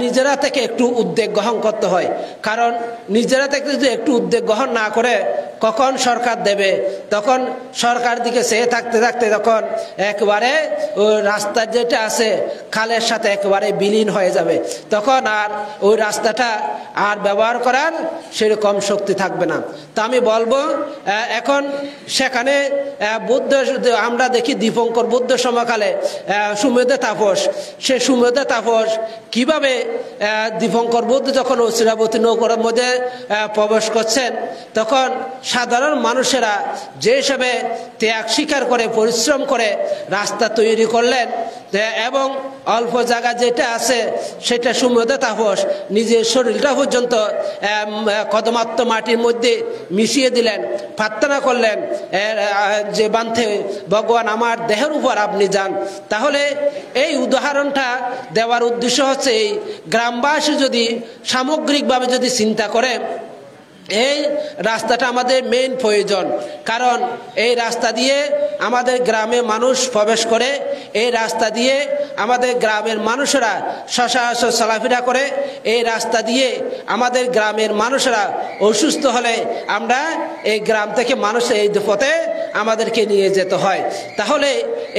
নিজেরা থেকে একটু উদ্যোগ গ্রহণ করতে হয়, কারণ নিজেরা থেকে যদি একটু উদ্যোগ গ্রহণ না করে কখন সরকার দেবে, তখন সরকার দিকে চেয়ে থাকতে থাকতে তখন একবারে ওই রাস্তার যেটা আছে খালের সাথে একেবারে বিলীন হয়ে যাবে, তখন আর ওই রাস্তাটা আর ব্যবহার করার সেরকম শক্তি থাকবে না। তা আমি বলবো এখন সেখানে বুদ্ধ আমরা দেখি দীপঙ্কর বুদ্ধ সময়কালে সুমেধে তাপস, সে সুমেধে তাপস কিভাবে দীপঙ্কর বুদ্ধ যখন অচিরাবতী নৌকার মধ্যে প্রবেশ করছেন, তখন সাধারণ মানুষেরা যে হিসাবে ত্যাগ স্বীকার করে পরিশ্রম করে রাস্তা তৈরি করলেন, এবং অল্প জায়গা যেটা আছে সেটা সুমেধে তাপস নিজের শরীরটা পর্যন্ত কদমাত্ম মাটির মধ্যে মিশিয়ে দিলেন, প্রার্থনা করলেন যে বান্ধে ভগবান আমার দেহের উপর আপনি যান। তাহলে এই উদাহরণটা দেওয়ার উদ্দেশ্য হচ্ছে এই গ্রামবাসী যদি সামগ্রিকভাবে যদি চিন্তা করে, এই রাস্তাটা আমাদের মেইন প্রয়োজন, কারণ এই রাস্তা দিয়ে আমাদের গ্রামে মানুষ প্রবেশ করে, এই রাস্তা দিয়ে আমাদের গ্রামের মানুষেরা সচরাচর চলাফেরা করে, এই রাস্তা দিয়ে আমাদের গ্রামের মানুষেরা অসুস্থ হলে আমরা এই গ্রাম থেকে মানুষ এই পথে আমাদেরকে নিয়ে যেতে হয়। তাহলে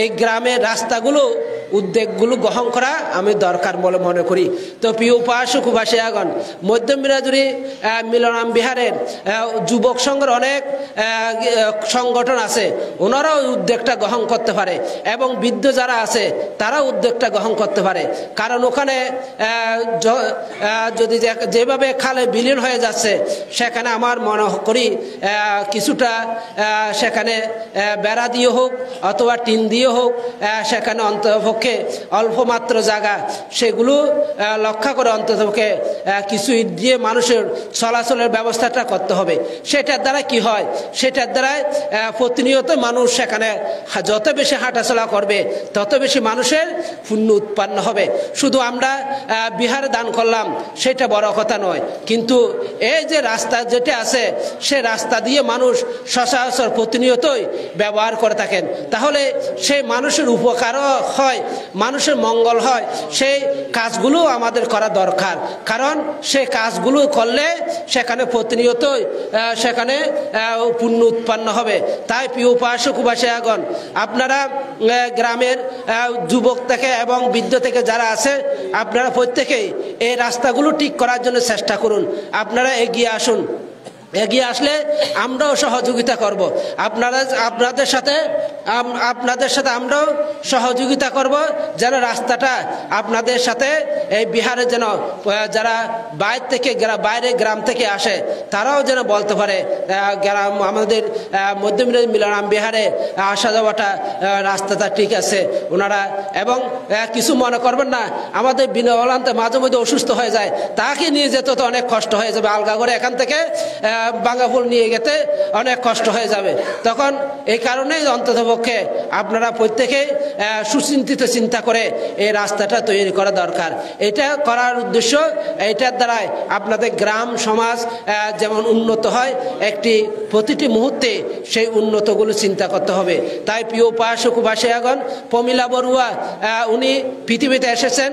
এই গ্রামের রাস্তাগুলো উদ্যোগগুলো গ্রহণ করা আমি দরকার বলে মনে করি। তো প্রিয় উপাসক উপাসিয়াগণ, মধ্য মিরাজুরি মিলনাম বিহারের যুবক সংঘের অনেক সংগঠন আছে, ওনারাও উদ্যোগটা গ্রহণ করতে পারে, এবং বৃদ্ধ যারা আছে তারাও উদ্যোগটা গ্রহণ করতে পারে, কারণ ওখানে যদি যেভাবে খালে বিলীন হয়ে যাচ্ছে সেখানে আমার মনে করি কিছুটা সেখানে বেড়া দিয়ে হোক অথবা টিন দিয়ে হোক সেখানে অন্তত অল্প মাত্র জায়গা সেগুলো লক্ষ্য করে অন্ততপক্ষে কিছু দিয়ে মানুষের চলাচলের ব্যবস্থাটা করতে হবে। সেটার দ্বারা কি হয়, সেটার দ্বারা প্রতিনিয়ত মানুষ সেখানে যত বেশি হাঁটাচলা করবে তত বেশি মানুষের পুণ্য উৎপন্ন হবে। শুধু আমরা বিহারে দান করলাম সেটা বড় কথা নয়, কিন্তু এই যে রাস্তা যেটা আছে সে রাস্তা দিয়ে মানুষ সচরাচর প্রতিনিয়তই ব্যবহার করে থাকেন, তাহলে সেই মানুষের উপকারও হয়, মানুষের মঙ্গল হয়। সেই কাজগুলো আমাদের করা দরকার, কারণ সেই কাজগুলো করলে সেখানে প্রতিনিয়তই সেখানে পুণ্য উৎপন্ন হবে। তাই প্রিয় উপাসক উপাসিয়াগণ, আপনারা গ্রামের যুবক থেকে এবং বৃদ্ধ থেকে যারা আছে আপনারা প্রত্যেকেই এই রাস্তাগুলো ঠিক করার জন্য চেষ্টা করুন। আপনারা এগিয়ে আসুন, এগিয়ে আসলে আমরাও সহযোগিতা করব, আপনাদের সাথে আমরাও সহযোগিতা করব, যেন রাস্তাটা আপনাদের সাথে এই বিহারে যেন যারা বাইরে গ্রাম থেকে আসে তারাও যেন বলতে পারে গ্রাম আমাদের মধ্য মিলনাম বিহারে আসা যাওয়াটা রাস্তাটা ঠিক আছে ওনারা। এবং কিছু মনে করবেন না, আমাদের বিনয়লান্তে মাঝে মধ্যে অসুস্থ হয়ে যায়, তাকে নিয়ে যেতে তো অনেক কষ্ট হয়ে যাবে, আলগা করে এখান থেকে বাঙ্গাফুল নিয়ে গেতে অনেক কষ্ট হয়ে যাবে। তখন এই কারণেই অন্ততপক্ষে আপনারা প্রত্যেকে সুচিন্তিত চিন্তা করে এই রাস্তাটা তৈরি করা দরকার। এটা করার উদ্দেশ্য এইটার দ্বারাই আপনাদের গ্রাম সমাজ যেমন উন্নত হয়, প্রতিটি মুহূর্তে সেই উন্নতগুলো চিন্তা করতে হবে। তাই প্রিয় উপাসক উপাসিয়াগণ, প্রমীলা বড়ুয়া উনি পৃথিবীতে এসেছেন,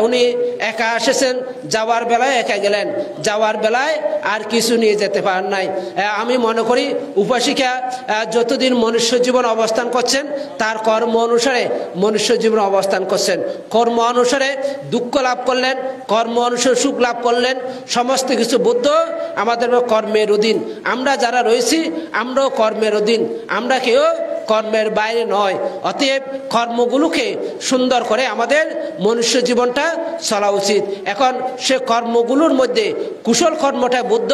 উনি একা এসেছেন, যাওয়ার বেলায় একা গেলেন, যাওয়ার বেলায় আর কিছু নিয়ে যেতে পারেন নাই। আমি মনে করি উপাসিকা যতদিন মনুষ্য জীবন অবস্থান করছেন তার কর্ম অনুসারে মনুষ্য জীবন অবস্থান করছেন, কর্ম অনুসারে দুঃখ লাভ করলেন, কর্ম অনুসারে সুখ লাভ করলেন, সমস্ত কিছু বুদ্ধ আমাদের কর্মের অধীন। আমরা যারা রয়েছি আমরাও কর্মের অধীন, আমরা কেউ কর্মের বাইরে নয়। অতএব কর্মগুলোকে সুন্দর করে আমাদের মনুষ্য জীবনটা চলা উচিত। এখন সে কর্মগুলোর মধ্যে কুশল কর্মটা বুদ্ধ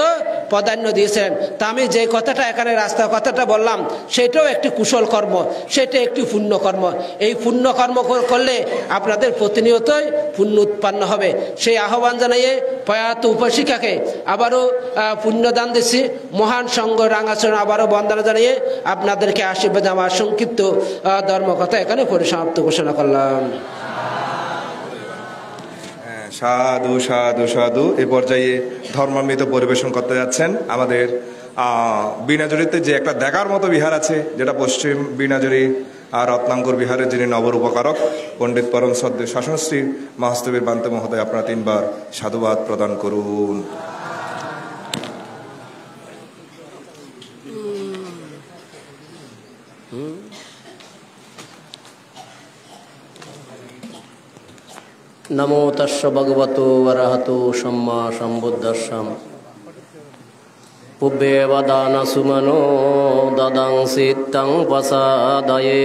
প্রাধান্য দিয়েছেন। তা আমি যে কথাটা এখানে রাস্তার কথাটা বললাম সেটাও একটি কুশল কর্ম, সেটা একটি পুণ্য কর্ম। এই পুণ্য কর্ম করলে আপনাদের প্রতিনিয়তই পুণ্য উৎপন্ন হবে। সেই আহ্বান জানাইয়ে প্রয়াত উপাসিকাকে আবারও পুণ্যদান দিচ্ছি। মহান সংঘ রাঙাচরণ আবারও বন্দনা জানিয়ে আপনাদেরকে আশীর্বাদ আমার সংক্ষিপ্ত ধর্মকথা এখানে পরিসমাপ্ত ঘোষণা করলাম। সাধু সাধু সাধু। এ পর্যায়ে ধর্মামৃত পরিবেশন করতে যাচ্ছেন আমাদের বীণাজুরিতে যে একটা দেখার মতো বিহার আছে, যেটা পশ্চিম বীণাজুরি আর রত্নাঙ্কুর বিহারের যিনি নবরূপকারক পণ্ডিত পরম শ্রদ্ধেয় শাসনশ্রী মহাস্তবীর বান্তে মহোদয় আপনারা 3 বার সাধুবাদ প্রদান করুন। नमो तस्स भगवतो अरहतो सम्मा सम्बुद्धस्सं पुब्बे वदान सुमनो ददंसि तं प्रसादये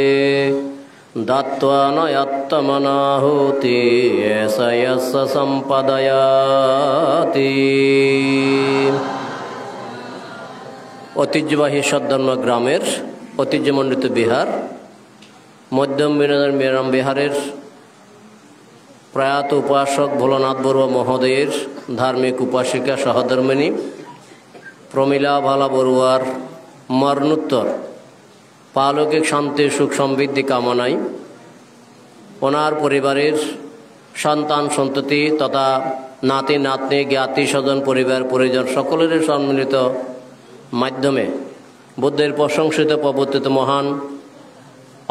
दत्त्वा न यत्तमनाहुति एष यस्य सम्पदयाति। ঐতিহ্যবাহী সদ্ধর্ম গ্রামের ঐতিহ্যমণ্ডিত বিহার মধ্যম মেরাম বিহারের প্রয়াত উপাসক ভোলানাথ বড়ুয়া মহোদয়ের ধার্মিক উপাসিকা সহধর্মিনী প্রমীলা ভালা বড়ুয়ার মরণোত্তর পালৌকিক শান্তি সুখ সমৃদ্ধি কামনায় ওনার পরিবারের সন্তান সন্ততি তথা নাতি নাতনি জ্ঞাতি স্বজন পরিবার পরিজন সকলের সম্মিলিত মাধ্যমে বুদ্ধের প্রশংসিত প্রবর্তিত মহান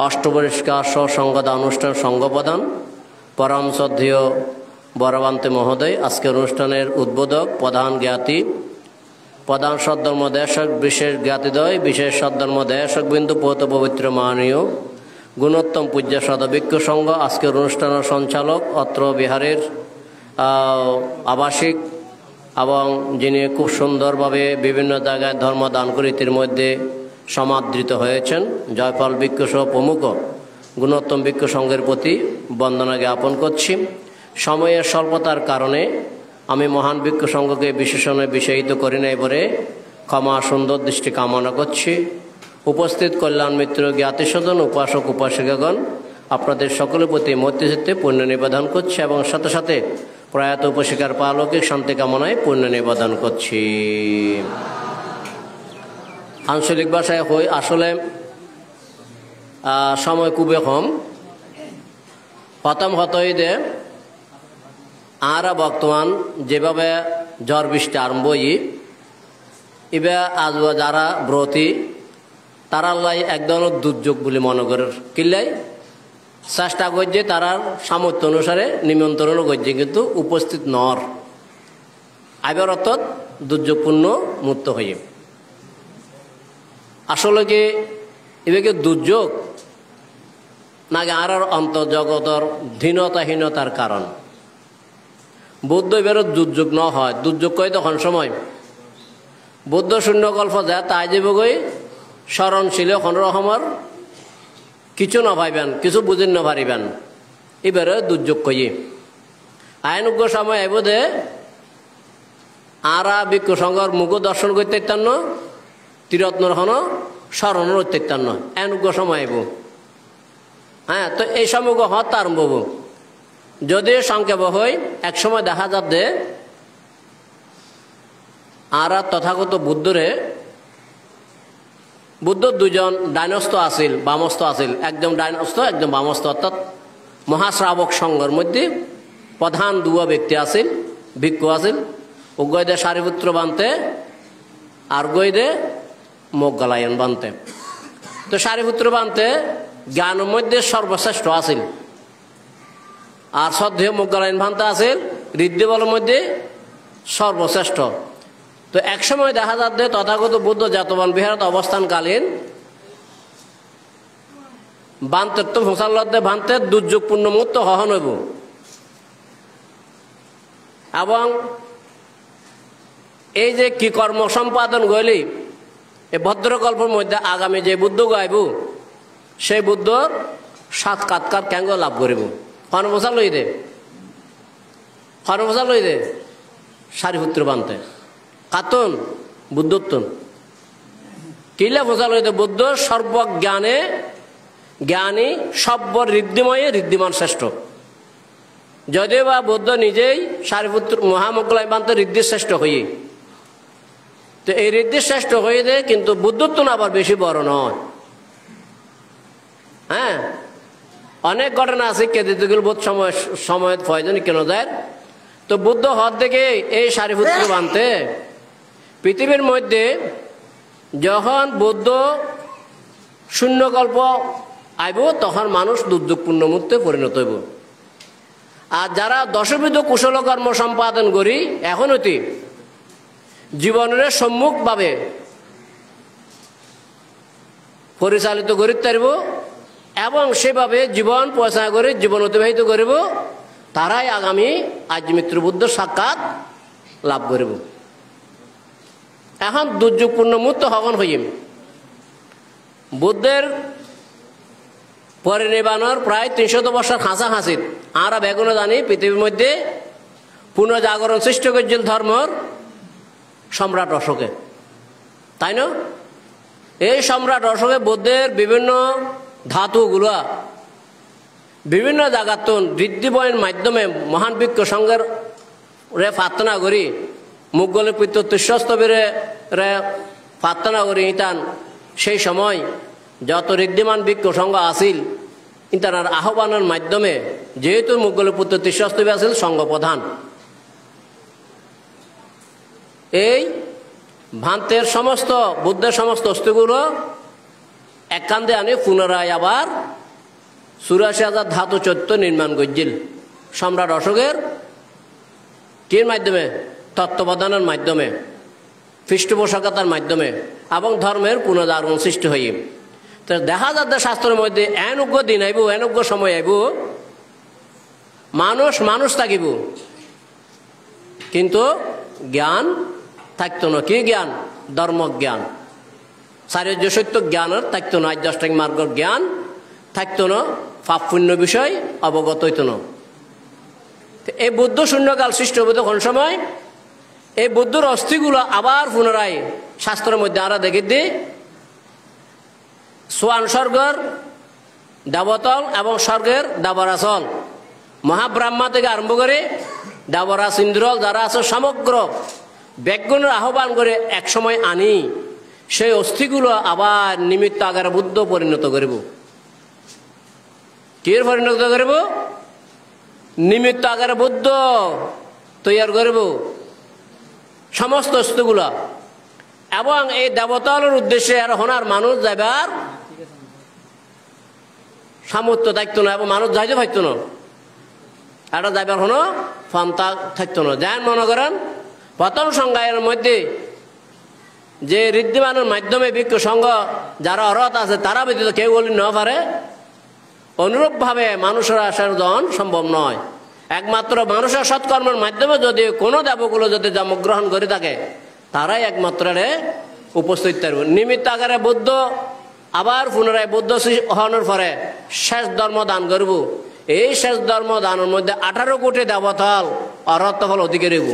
অষ্টপরিষ্কার সসংগত অনুষ্ঠান সংঘপ্রধান পরম শ্রদ্ধেয় বরবান্তে মহোদয় আজকের অনুষ্ঠানের উদ্বোধক প্রধান জ্ঞাতি প্রধান সদ্ধর্ম দেশক বিশেষ জ্ঞাতিদয় বিশেষ সদ্ধর্ম দেশক বিন্দু পৌত পবিত্র মাননীয় গুণোত্তম পূজ্য সদভিক্ষ সংঘ আজকের অনুষ্ঠানের সঞ্চালক অত্র বিহারের আবাসিক এবং যিনি খুব সুন্দরভাবে বিভিন্ন জায়গায় ধর্মদান করিতির মধ্যে সমাদৃত হয়েছেন জয়পাল ভিক্ষুসহ প্রমুখ গুণোত্তম ভিক্ষু সংঘের প্রতি বন্দনা জ্ঞাপন করছি। সময়ের স্বল্পতার কারণে আমি মহান ভিক্ষু সংঘকে বিশেষণে বিষয়িত করি নাই বলে ক্ষমা সুন্দর দৃষ্টি কামনা করছি। উপস্থিত কল্যাণ মিত্র জ্ঞাতিস্বজন উপাসক উপাসিকাগণ আপনাদের সকলের প্রতি মৈত্রীচিত্তে পুণ্য নিবেদন করছি এবং সাথে সাথে প্রয়াত উপাসিকার পালৌকিক শান্তি কামনায় পুণ্য নিবেদন করছি। আঞ্চলিক ভাষায় হই আসলে সময় খুবই কম প্রথম হতই দে আর বর্তমান যেভাবে ঝড় বৃষ্টি আরম্ভ এবার আজ যারা ব্রতী তারা লাই এক ধরনের দুর্যোগ বলে মনে করে কিল্লাই চেষ্টা করছে তারার সামর্থ্য অনুসারে নিমন্ত্রণও করছে কিন্তু উপস্থিত নর আইবার অর্থাৎ দুর্যোগপূর্ণ মুক্ত হয়ে আসলে কি এবারে দুর্যোগ নাকি আর অন্তর্জগতর ধীনতাহীনতার কারণ বুদ্ধ এবার দুর্যোগ ন হয় দুর্যোগ কয় তখন সময় বুদ্ধ শূন্যকল্প যায় তাই যাবগৈ স্মরণশীল রকমের কিছু না ভাইবেন কিছু বুঝিন না পারিবেন এবারে দুর্যোগ কই আইনুজ্ঞ সময় আইব দে আরা ভিক্ষু সংঘর মুখ দর্শন করতে ইত্যান্ন তীরত্নর হন স্মরণ করতে ইত্যান্ন আইনুজ্ঞ সময় আইব হ্যাঁ তো এই সময় হত আরম্ভ হব যদি সংক্ষেপ হয় এক সময় দেখা যাবে আর তথাগত বুদ্ধরে বুদ্ধ দুজন ডাইনস্থ আছিল বামস্থ আছিল একদম ডাইনস্থ একদম বামস্থ অর্থাৎ মহাশ্রাবক সংঘের মধ্যে প্রধান দুয়া ব্যক্তি আছিল ভিক্ষু আছিল উগয়দে সারিপুত্র বানতে আর গইদে মুখ গলায়ন বানতে তো সারিপুত্র বানতে জ্ঞানের মধ্যে সর্বশ্রেষ্ঠ আছিল আর শ্রদ্ধেয় মুখ গলায়ন বানতে আছিল ঋদ্ধিবলের মধ্যে সর্বশ্রেষ্ঠ। তো একসময় দেখা যাচ্ছে তথাগত বুদ্ধ জাতবান বিহারত অবস্থানকালীন বান্তের তো ভোসাল্লদে ভান্তে দুর্যোগপূর্ণ মুহূর্ত হহন হইব এবং এই যে কি কর্ম সম্পাদন গলি এই ভদ্রকল্পের মধ্যে আগামী যে বুদ্ধ গাইব সেই বুদ্ধর সাক্ষাৎকার কেন লাভ করিব খনবসা লই দে সারিপুত্র বানতে কাতন বুদ্ধত্তন কিলা বোঝা লই দে বুদ্ধ সর্বজ্ঞানে জ্ঞানী সর্ব ঋদ্ধিময়ে ঋদ্ধিমান শ্রেষ্ঠ যদিও বা বুদ্ধ নিজেই সারিপুত্র মহামগ্গলায় বানতে ঋদ্ধির শ্রেষ্ঠ হয়ে তো এই ঋদ্ধির শ্রেষ্ঠ হয়ে দে কিন্তু বুদ্ধত্ব আবার বেশি বড় নয়। হ্যাঁ অনেক ঘটনা আছে কেদিতে গেলে বোধ সময় প্রয়োজন কেন যায় তো বুদ্ধ হদ থেকে এই সারিপুত্র বানতে পৃথিবীর মধ্যে যখন বুদ্ধ শূন্যকল্প আইব তখন মানুষ দুর্যোগপূর্ণ মুহূর্তে পরিণত হইব। আর যারা দশবিধ কুশল কর্ম সম্পাদন করি এখন অতি জীবনের সম্মুখভাবে পরিচালিত করিতে পারিব এবং সেভাবে জীবন পয়সা করে জীবন অতিবাহিত করিব, তারাই আগামী আজ মৃত্যু বুদ্ধ সাক্ষাৎ লাভ করিব। এখন দুর্যোগপূর্ণ মুহূর্ত হগন হইম। বুদ্ধের পরিনির্বাণের প্রায় 300 বছর কাছাকাছি আমরা বেগুনে জানি পৃথিবীর মধ্যে পুনর্জাগরণ সৃষ্টি করেছিল ধর্মর সম্রাট অশোকে, তাই না? এই সম্রাট অশোকে বুদ্ধের বিভিন্ন ধাতুগুলা বিভিন্ন জায়গাত ঋদ্ধিবয়ের মাধ্যমে মহান বৃক্ষ সংঘের রে প্রার্থনা করি, মুগলের পিত্র তীর্থস্থবিরে রে প্রার্থনা করি ইতান সেই সময় যত ঋদ্ধিমান বৃক্ষ সংঘ আসিল ইতানার আহ্বানের মাধ্যমে, যেহেতু মুগলের পুত্র তীর্থস্থবি আসিল সংঘ প্রধান, এই ভান্তের সমস্ত বুদ্ধের সমস্ত অস্তিগুলো এক কান্দে আনি পুনরায় আবার 84,000 ধাতু চৈত্য নির্মাণ করছিল সম্রাট অশোকের কির মাধ্যমে, তত্ত্ববধানের মাধ্যমে, পৃষ্ঠপোষকতার মাধ্যমে এবং ধর্মের পুনর্জাগরণ সৃষ্টি হই। তো দেখা যাচ্ছে শাস্ত্রের মধ্যে এনজ্ঞ দিন আইব, এনজ্ঞ সময় আইব, মানুষ থাকিব কিন্তু জ্ঞান থাকতো না। কি জ্ঞান? ধর্মজ্ঞান, চারির্য সত্য জ্ঞানের থাকতো না, আধ্যাত্মিক মার্গের জ্ঞান থাকতো না, পাপ পুণ্য বিষয় অবগত হইত না। এই বুদ্ধ শূন্যকাল সৃষ্টি হবে তখন সময় এই বুদ্ধর অস্থিগুলো আবার পুনরায় শাস্ত্রের মধ্যে আমরা দেখি দিই সোয়ান স্বর্গের দেবতল এবং স্বর্গের দেবরাচল, মহাব্রহ্মা থেকে আরম্ভ করে দেবরাজ ইন্দ্রল যারা আছে সমগ্র ব্যাগুণের আহ্বান করে এক সময় আনি সেই অস্থিগুলো আবার নিমিত্ত আকারে বুদ্ধ পরিণত করিব। কি পরিণত করিব? নিমিত্ত আকারে বুদ্ধ তৈয়ার করিব সমস্ত অস্থিগুলো। এবং এই দেবতালের উদ্দেশ্যে আর হনার মানুষ যাইবার সামর্থ্য থাকতো না এবং মানুষ যাইতে পারতো না, এটা যাইবার কোনো ফন্তা থাকতো না। যেন মনে করেন প্রথম সংজ্ঞায়ের মধ্যে যে ঋদ্ধিমানের মাধ্যমে বৃক্ষ সংঘ যারা অর্হত আছে তারা ব্যতীত কেউ বলি না পারে, অনুরূপভাবে মানুষের আসার জন সম্ভব নয়। একমাত্র মানুষের সৎকর্মের মাধ্যমে যদি কোনো দেবগুলো যদি জন্মগ্রহণ করে থাকে তারাই একমাত্র উপস্থিত থাকবে। নিমিত্ত আকারে বুদ্ধ আবার পুনরায় বুদ্ধ হওয়ার পরে শেষ ধর্ম দান করব। এই শেষ ধর্ম দানের মধ্যে 18 কোটি দেবতাল অরহত ফল অধিকারী হইব।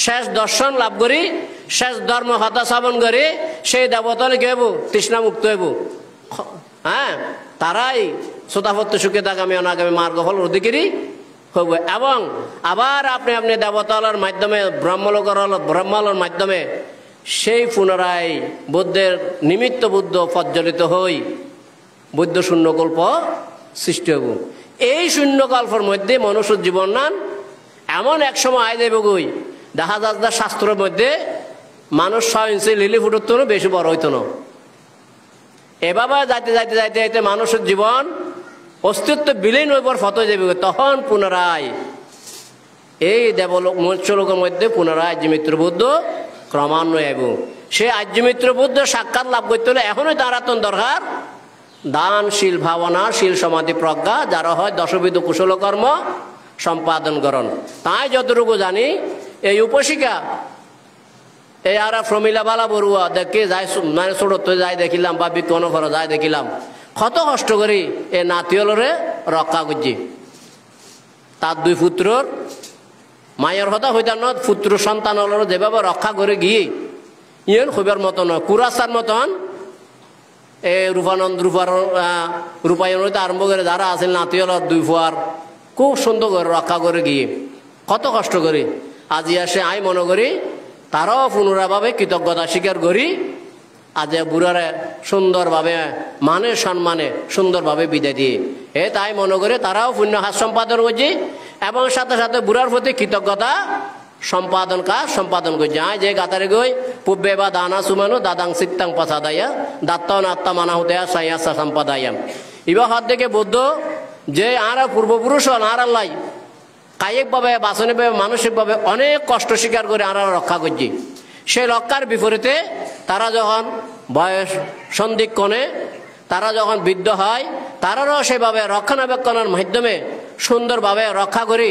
শেষ দর্শন লাভ করি, শেষ ধর্ম হতা শ্রবণ করি সেই দেবতাল কি হইব? তৃষ্ণা মুক্ত হইব। হ্যাঁ, তারাই শ্রোতাপত্য সুখে আগামী অনাগামী মার্গ ফল অধিকারী হইব। এবং আবার আপনি দেবতালের মাধ্যমে ব্রহ্মলোকের মাধ্যমে সেই পুনরায় বুদ্ধের নিমিত্ত বুদ্ধ প্রজ্বলিত হই বুদ্ধ শূন্যকল্প সৃষ্টি হব। এই শূন্যকল্পের মধ্যে মনুষ্যের জীবন নান এমন এক সময় আয় যাইব গই দেখা যাচ্ছে শাস্ত্রের মধ্যে মানুষ 6 ইঞ্চি লিলি ফুটতো না, বেশি বড় হইতো না। এভাবে যাইতে যাইতে যাইতে যাইতে মানুষের জীবন অস্তিত্ব বিলীন হইবার ফত যাবে। তখন পুনরায় এই দেবলোক মৎস্যলোকের মধ্যে পুনরায় আর্যমিত্র বুদ্ধ ক্রমান্বয়ে আইব। সে আর্যমিত্র বুদ্ধ সাক্ষাৎ লাভ করতে হলে এখনই তার দরকার দান, শীল, ভাবনা, শীল, সমাধি, প্রজ্ঞা, যারা হয় দশবিধ কুশল কর্ম সম্পাদন করণ। তাই যতটুকু জানি এই উপশিকা এই আর প্রমিলা বালা বড়ুয়া দেখে যাই মানে ছোট যাই দেখিলাম বা বিকনফর যাই দেখিলাম কত কষ্ট করি এ নাতিয়লরে রক্ষা করছি। তার 2 পুত্রর মায়ের হতা হইতার নয় পুত্র সন্তান হল যেভাবে রক্ষা করে গিয়ে ইয়েন হইবার মতন কুরাসার মতন এ রূপানন্দ রূপায়ণ হইতে আরম্ভ করে যারা আছে নাতিয়লর 2 ফুয়ার খুব সুন্দর করে রক্ষা করে গিয়ে কত কষ্ট করি আজি আসে আই মনে করি তারাও পুনরাভাবে কৃতজ্ঞতা স্বীকার করি। আজ বুড়ারে সুন্দরভাবে মানে সম্মানে সুন্দরভাবে বিদায় দিয়ে তাই মনে করে তারাও পুণ্য কাজ সম্পাদন করছে এবং সাথে সাথে বুড়ার প্রতি কৃতজ্ঞতা কাজ সম্পাদন করছে। আয় যে গাতারে গই পুব্বে বা দানা সুমানো দাদাং সিত্তাং পাছা দাইয়া দাত্তাও নাত্তা মানা হতে সাইয়াসা সম্পাদায়াম ইবা হাত থেকে বুদ্ধ যে আরা পূর্বপুরুষ আর আল্লাহ কায়িকভাবে বাসনিকভাবে মানসিকভাবে অনেক কষ্ট স্বীকার করে আমরা রক্ষা করছি। সেই রক্ষার বিপরীতে তারা যখন বয়স সন্ধিক্ষণে তারা যখন বৃদ্ধ হয় তারারও সেভাবে রক্ষণাবেক্ষণের মাধ্যমে সুন্দরভাবে রক্ষা করি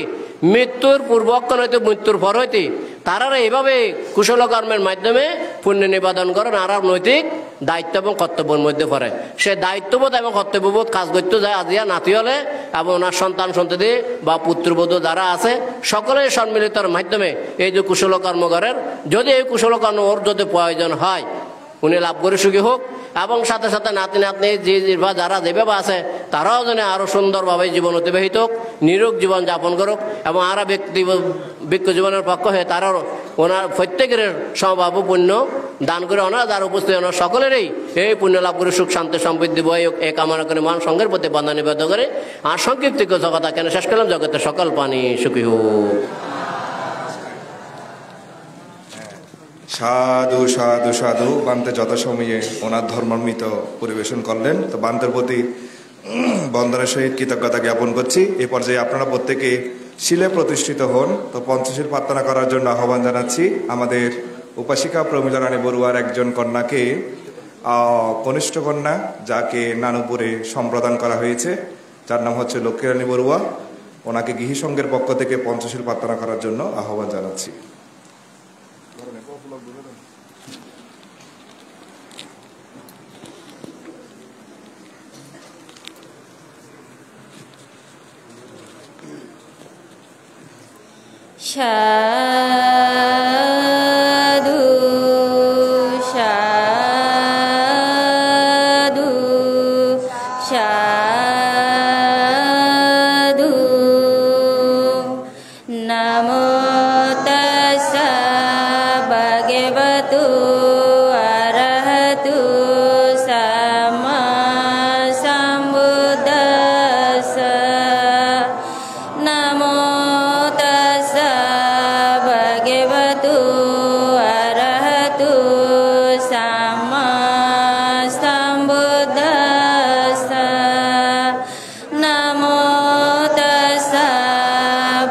মৃত্যুর পূর্বক্ষণ হইতে মৃত্যুর পর হইতে তারারা এইভাবে কুশল কর্মের মাধ্যমে পুণ্য নিবেদন করেন আর নৈতিক দায়িত্ব এবং কর্তব্যের মধ্যে পড়ে। সে দায়িত্ববোধ এবং কর্তব্যবোধ কাজ করতে যায় আজিয়া নাতি হলে এবং ওনার সন্তান সন্ততি বা পুত্রবধূ যারা আছে সকলের সম্মিলিতর মাধ্যমে এই যে কুশল কর্ম করেন যদি এই কুশল কর্ম ওর যদি প্রয়োজন হয় উনি লাভ করে সুখী হোক এবং সাথে সাথে নাতি নাতনি বা যারা যেভাবে আছে তারাও যেন আরও সুন্দরভাবে জীবন অতিবাহিত হোক নিরোগ জীবন যাপন করুক এবং আরা বৃক্ষ জীবনের পক্ষ হয়ে তারাও ওনার প্রত্যেকের সমভাব পুণ্য দান করে ওনারা যারা উপস্থিত ওনার সকলেরই এই পুণ্য লাভ করে সুখ শান্তি সমৃদ্ধি বই এ কামনা করে মান সঙ্গের প্রতি বান্ধা নিবেদন করে আর সংক্ষিপ্ত কথা কেন শেষ করলাম জগতের সকল প্রাণী সুখী হোক। সাধু সাধু সাধু বান্তে যথাসময়ে ওনার ধর্মান্বিত পরিবেশন করলেন। তো বান্তের প্রতি বন্দনার সহিত কৃতজ্ঞতা জ্ঞাপন করছি। এই পর্যায়ে আপনারা প্রত্যেকে শিলে প্রতিষ্ঠিত হন। তো পঞ্চশীল প্রার্থনা করার জন্য আহ্বান জানাচ্ছি আমাদের উপাসিকা প্রমীলা রানী বড়ুয়ার একজন কন্যাকে, কনিষ্ঠ কন্যা যাকে নানুপুরে সম্প্রদান করা হয়েছে, যার নাম হচ্ছে লক্ষ্মী রানী বড়ুয়া। ওনাকে গৃহী সংঘের পক্ষ থেকে পঞ্চশীল প্রার্থনা করার জন্য আহ্বান জানাচ্ছি। সাধু সাধু সাধু নমো তাস্সা ভগবতো আরহতো সাম্মা সম্বুদ্ধাস্সা নমো ভগবতো আরহতো সাম্মা সম্বুদ্ধাস্সা নমো তাস্সা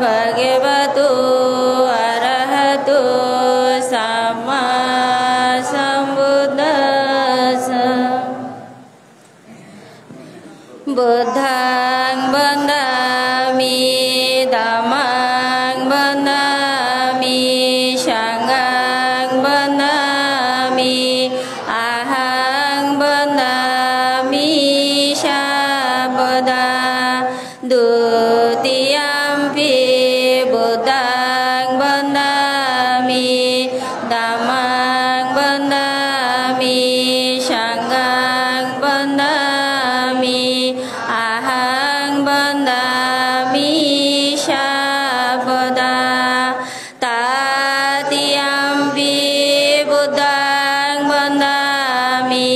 ভগবতো আরহতো সাম্মা সম্বুদ্ধাস্সা বুদ্ধং বন্দামি ধম্মং বন্দামি সংঘং বন্দামি আহং বন্দামি সর্বদা দ্বিতীয়ম্পি বুদ্ধং বন্দামি ধম্মং বন্দামি সংঘং বন্দামি আহং বন্দামি সর্বদা তৃতীয়ম্পি বুদ্ধং বন্দামি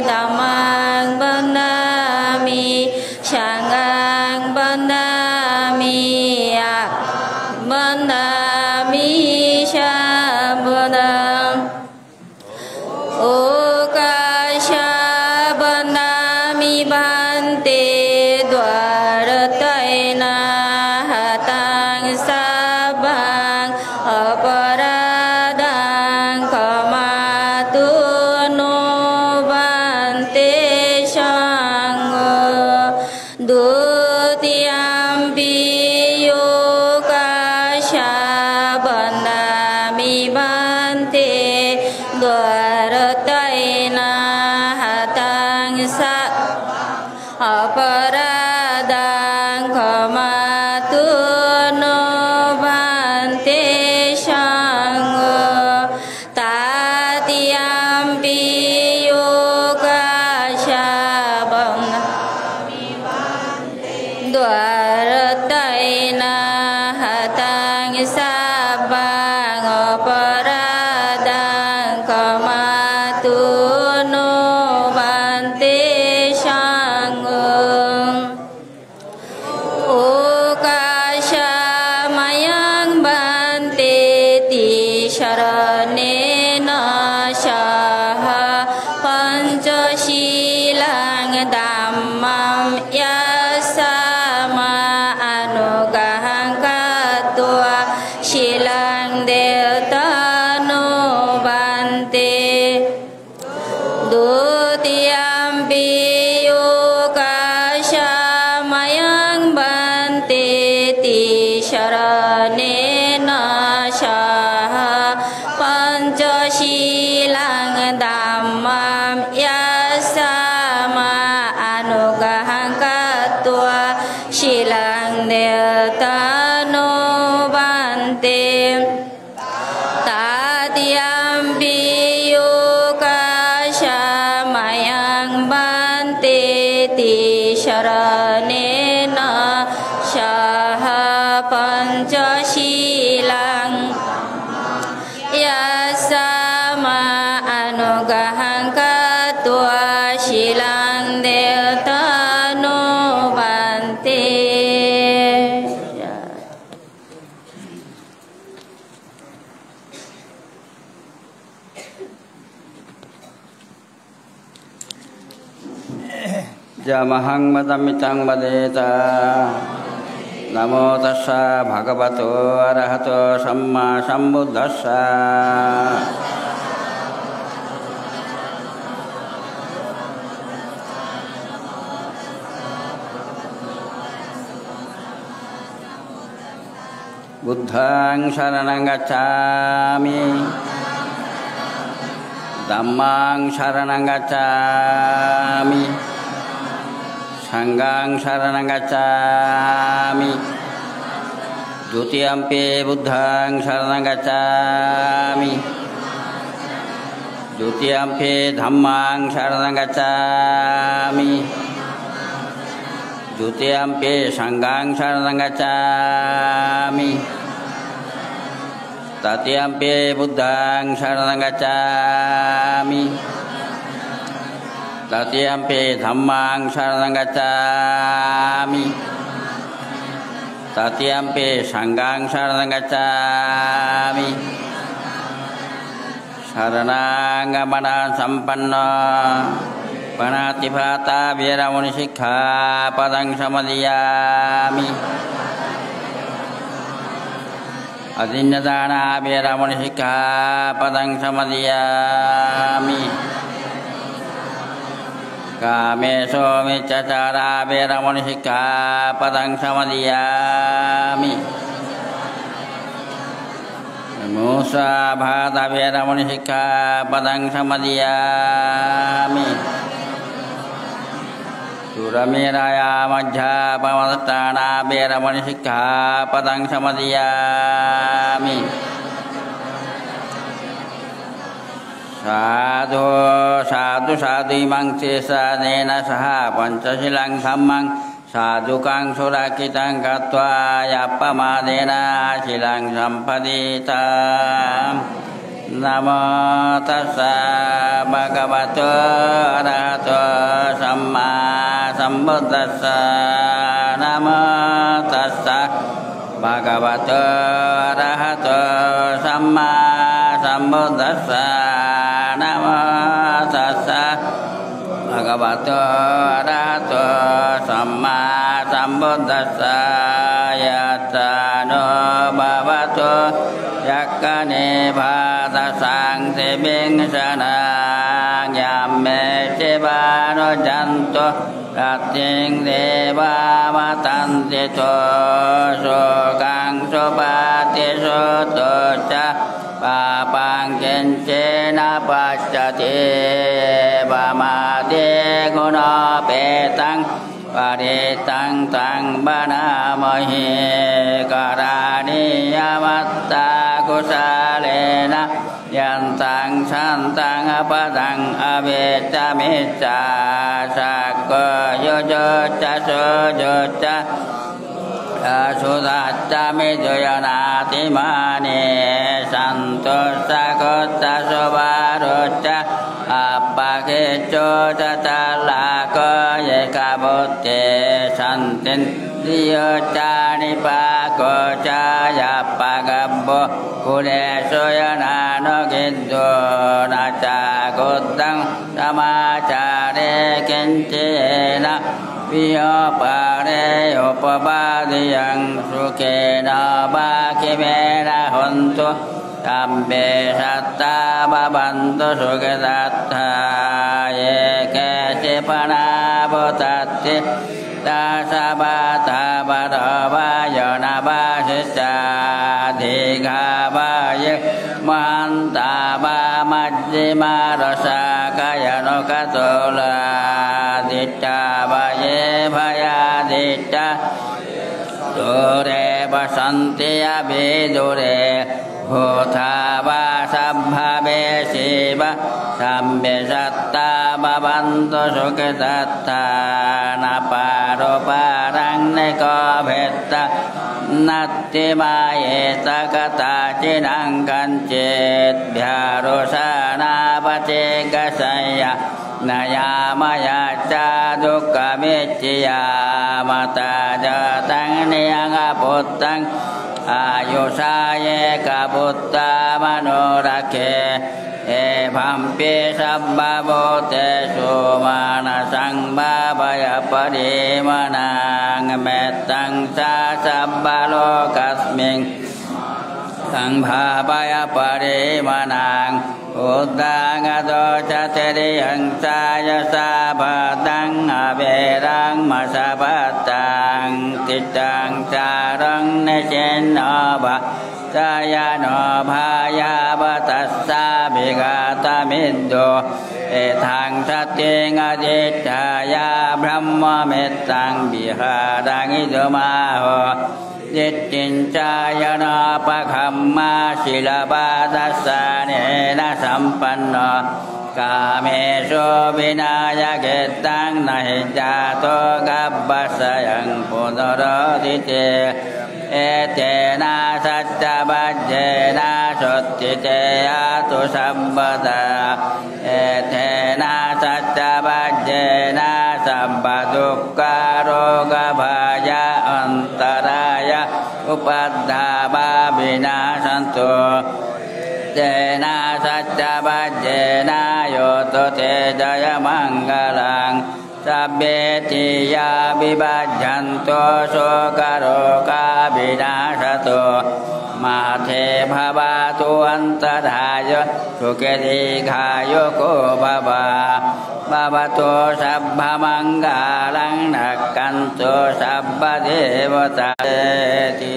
ধম্মং বন্দামি সংঘং বন্দামি বন্দামি সর্বদা dhammam yasama anugahang katua silang deltano bante dutiyampi yukasya mayang bante ti sharanena syaha pancasilang dhammam yasama anugahang katua silang deltano bante tatiyampi yukasya mayang bante ti sharanena syaha pancasilang yasama anugahang katua silang deltano bante. Jamahang matamitang badeta Namo tassa bhagavato arahato samma sambuddhassa Buddhang saranang gacchami Dhammang saranang gacchami Sanggang saranang gacchami Dutiyampi buddhang saranang gacchami Dutiyampi dhammang saranang gacchami Dutiyampi sanggang saranang gacchami Tatiyampi buddhang saranang gacchami Tatiyampi dhammang saranang gacchami Tatiyampi sanggang saranang gacchami Saranang gamana sampanna Panatipata viramuni sikha padang samadhiyami Adinnadana viramuni sikha padang samadhiyami Kameso miccacara viramuni sikha padang samadhiyami Musa bhata viramuni sikha padang samadhiyami Suramiraya majja pamattana viramuni sikha padang samadhiyami Sadhu sadhu sadhu imang cesa nena saha pancasilang dhammang sadukang surakitang katwa yappamadena silang sampaditam Namo tassa bhagavato arahato samma sambuddhassa Namo tassa bhagavato arahato samma sambuddhassa Namo tassa bhagavato arahato samma sambuddhassa Yatano bhavato yakkane bhatasang tebing sanang yamme cebano janto rating deva matanti to sokang sopati sotoca papang kencena paccati pamade guna petang paritang tang banamahi karani amatta kusalena yantang santang apadang aveta mecca sakko yojoca sojoca sudacca mejoyanati mani santosa kota sobaroca appakeco tatalako yekabote santin diyoca nipakoca yapagabbo kulesoyanano giddo naca kodang samacare ke kincena Viyo pare upabadiyan sukena bakimena hontu Tambe satta babantu suketatta Yeke sipana butatti Tasabata badavayana basisya Dhikabaya Mahantaba majjima rasakayano katula Dittabaye bhayaditta Dure basanti abidure Bhutaba sabhabe shiva Sambe satta babantu suketatta Naparo parang neko bhetta Natti mayeta kata cinang kancit Bhyarusana pati kasaya Naya maya cadukka micciya Mata jatang niyang aputang Ayusaye kabutta manurake Evampi sabba bote sumanasang babaya parimanang Metang sa sabba lokasming Sang babaya parimanang Udang adoca teriyang saya sabadang Aberang masabatang Tidang sarang nesen oba Saya no bhaya batassa bhigata middo Etang sating aditaya brahma metang biharang idumaho Dittincaya no pakhamma silabadasanena sampanno Kamesu vinayaketang nahijato gabbasayang punarodite Etena sattabajjena sottiteyatu sabbata Etena sattabajjena sabbadukka roga bhaya antaraya upaddhava vinasantu Tena sattabajjena yoto te jaya mangalang Sabbeti ya vibhajjanto sokaroka vinasato Mathe bhavatu antarayo suketi ghayo ko bhava Bhavato sabbha mangalang nakkanto sabbha devatati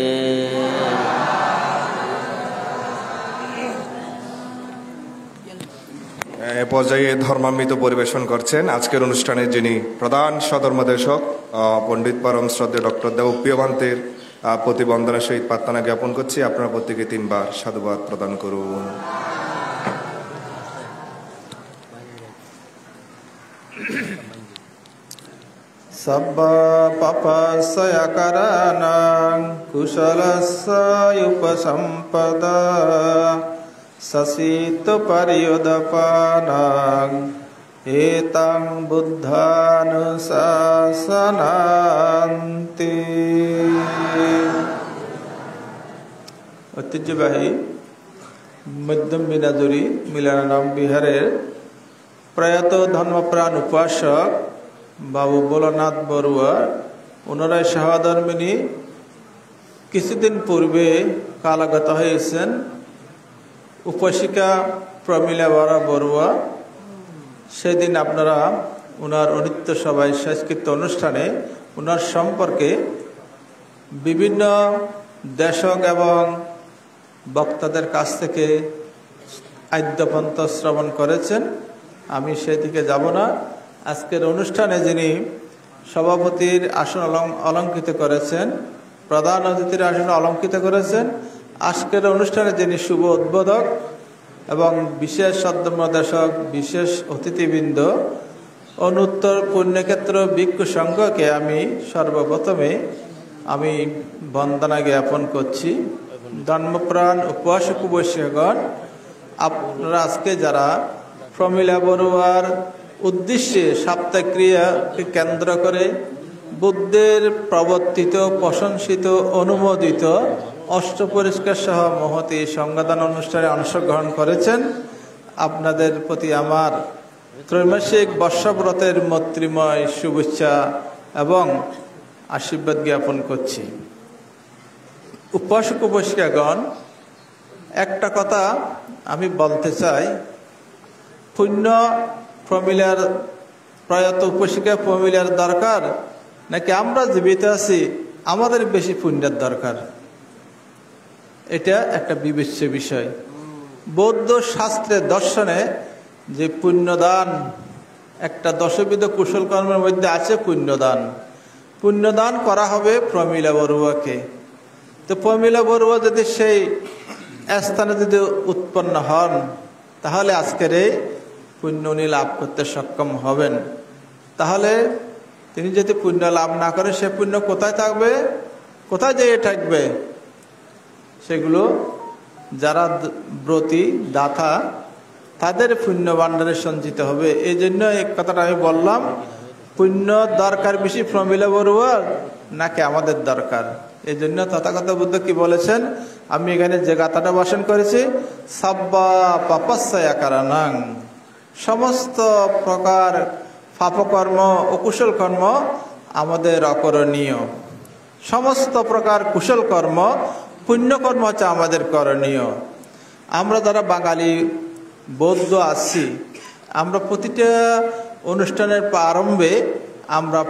এ পর্যায়ে ধর্মামৃত পরিবেশন করছেন আজকের অনুষ্ঠানের যিনি প্রধান সধর্মদেশক পণ্ডিত পরম শ্রদ্ধেয় doctor Debapriya ভান্তের প্রতি বন্দনার সহিত প্রার্থনা জ্ঞাপন করছি আপনারা প্রত্যেকে 3 বার সাধুবাদ প্রদান করুন। Sabba papasaya karanang kusalasaya upasampada Sasito pariyodapanang etang buddhanusasananti ঐতিহ্যবাহী মধ্যম বিনাজুরি মিলানাম বিহারের প্রয়াত ধর্মপ্রাণ উপাসক বাবু ভোলানাথ বড়ুয়া ওনারাই সহধর্মিনী কিছুদিন পূর্বে কালাগত হয়েছেন উপাসিকা প্রমিলা বড়ুয়া সেদিন আপনারা ওনার অনিত্য সভায় সংস্কৃত অনুষ্ঠানে ওনার সম্পর্কে বিভিন্ন দেশক এবং বক্তাদের কাছ থেকে আদ্যপন্ত শ্রবণ করেছেন। আমি সেদিকে যাব না। আজকের অনুষ্ঠানে যিনি সভাপতির আসন অলঙ্কৃত করেছেন, প্রধান অতিথির আসন অলঙ্কৃত করেছেন, আজকের অনুষ্ঠানে যিনি শুভ উদ্বোধক এবং বিশেষ সদ্মদর্শক বিশেষ অতিথিবৃন্দ অনুত্তর পুণ্যক্ষেত্র ভিক্ষু সংঘকে আমি সর্বপ্রথমে আমি বন্দনা জ্ঞাপন করছি। ধর্মপ্রাণ উপাসক বৈশ্যগণ, আপনারা আজকে যারা প্রমিলা বড়ুয়ার উদ্দেশ্যে সাপ্তাহিক ক্রিয়াকে কেন্দ্র করে বুদ্ধের প্রবর্তিত প্রশংসিত অনুমোদিত অষ্টপরিষ্কার সহ মহতি সংবাদদান অনুষ্ঠানে অংশগ্রহণ করেছেন, আপনাদের প্রতি আমার ত্রৈমাসিক বর্ষব্রতের মৈত্রীময় শুভেচ্ছা এবং আশীর্বাদ জ্ঞাপন করছি। উপাসক উপাসিকাগণ, একটা কথা আমি বলতে চাই, পুণ্য প্রমিলার প্রয়াত উপাসিকা প্রমিলার দরকার নাকি আমরা জীবিত আছি আমাদের বেশি পুণ্যের দরকার? এটা একটা বিবেচ্য বিষয়। বৌদ্ধ শাস্ত্রে দর্শনে যে পুণ্যদান, একটা দশবিধ কুশল কর্মের মধ্যে আছে পুণ্যদান। পুণ্যদান করা হবে প্রমিলা বড়ুয়াকে। তো প্রমিলা বড়ুয়া যদি সেই স্থানে যদি উৎপন্ন হন, তাহলে আজকের এই পুণ্য উনি লাভ করতে সক্ষম হবেন। তাহলে তিনি যদি পুণ্য লাভ না করে, সে পুণ্য কোথায় থাকবে, কোথায় যেয়ে থাকবে? সেগুলো যারা ব্রতী দাতা তাদের পুণ্য ভাণ্ডারে সঞ্চিত হবে। এই জন্য এক কথাটা আমি বললাম, পুণ্য দরকার বেশি প্রমিলা বড়ুয়ার নাকি আমাদের দরকার? এই জন্য তথাগত বুদ্ধ কি বলেছেন, আমি এখানে যে গাথাটা ভাষণ করেছি, সাব্বা পাপাস্যায়া কারণাং, সমস্ত প্রকার পাপকর্ম অকুশল কর্ম আমাদের অকরণীয়, সমস্ত প্রকার কুশল কর্ম পুণ্যকর্ম হচ্ছে আমাদের করণীয়। আমরা যারা বাঙালি বৌদ্ধ আছি, আমরা প্রতিটা অনুষ্ঠানের প্রারম্ভে আমরা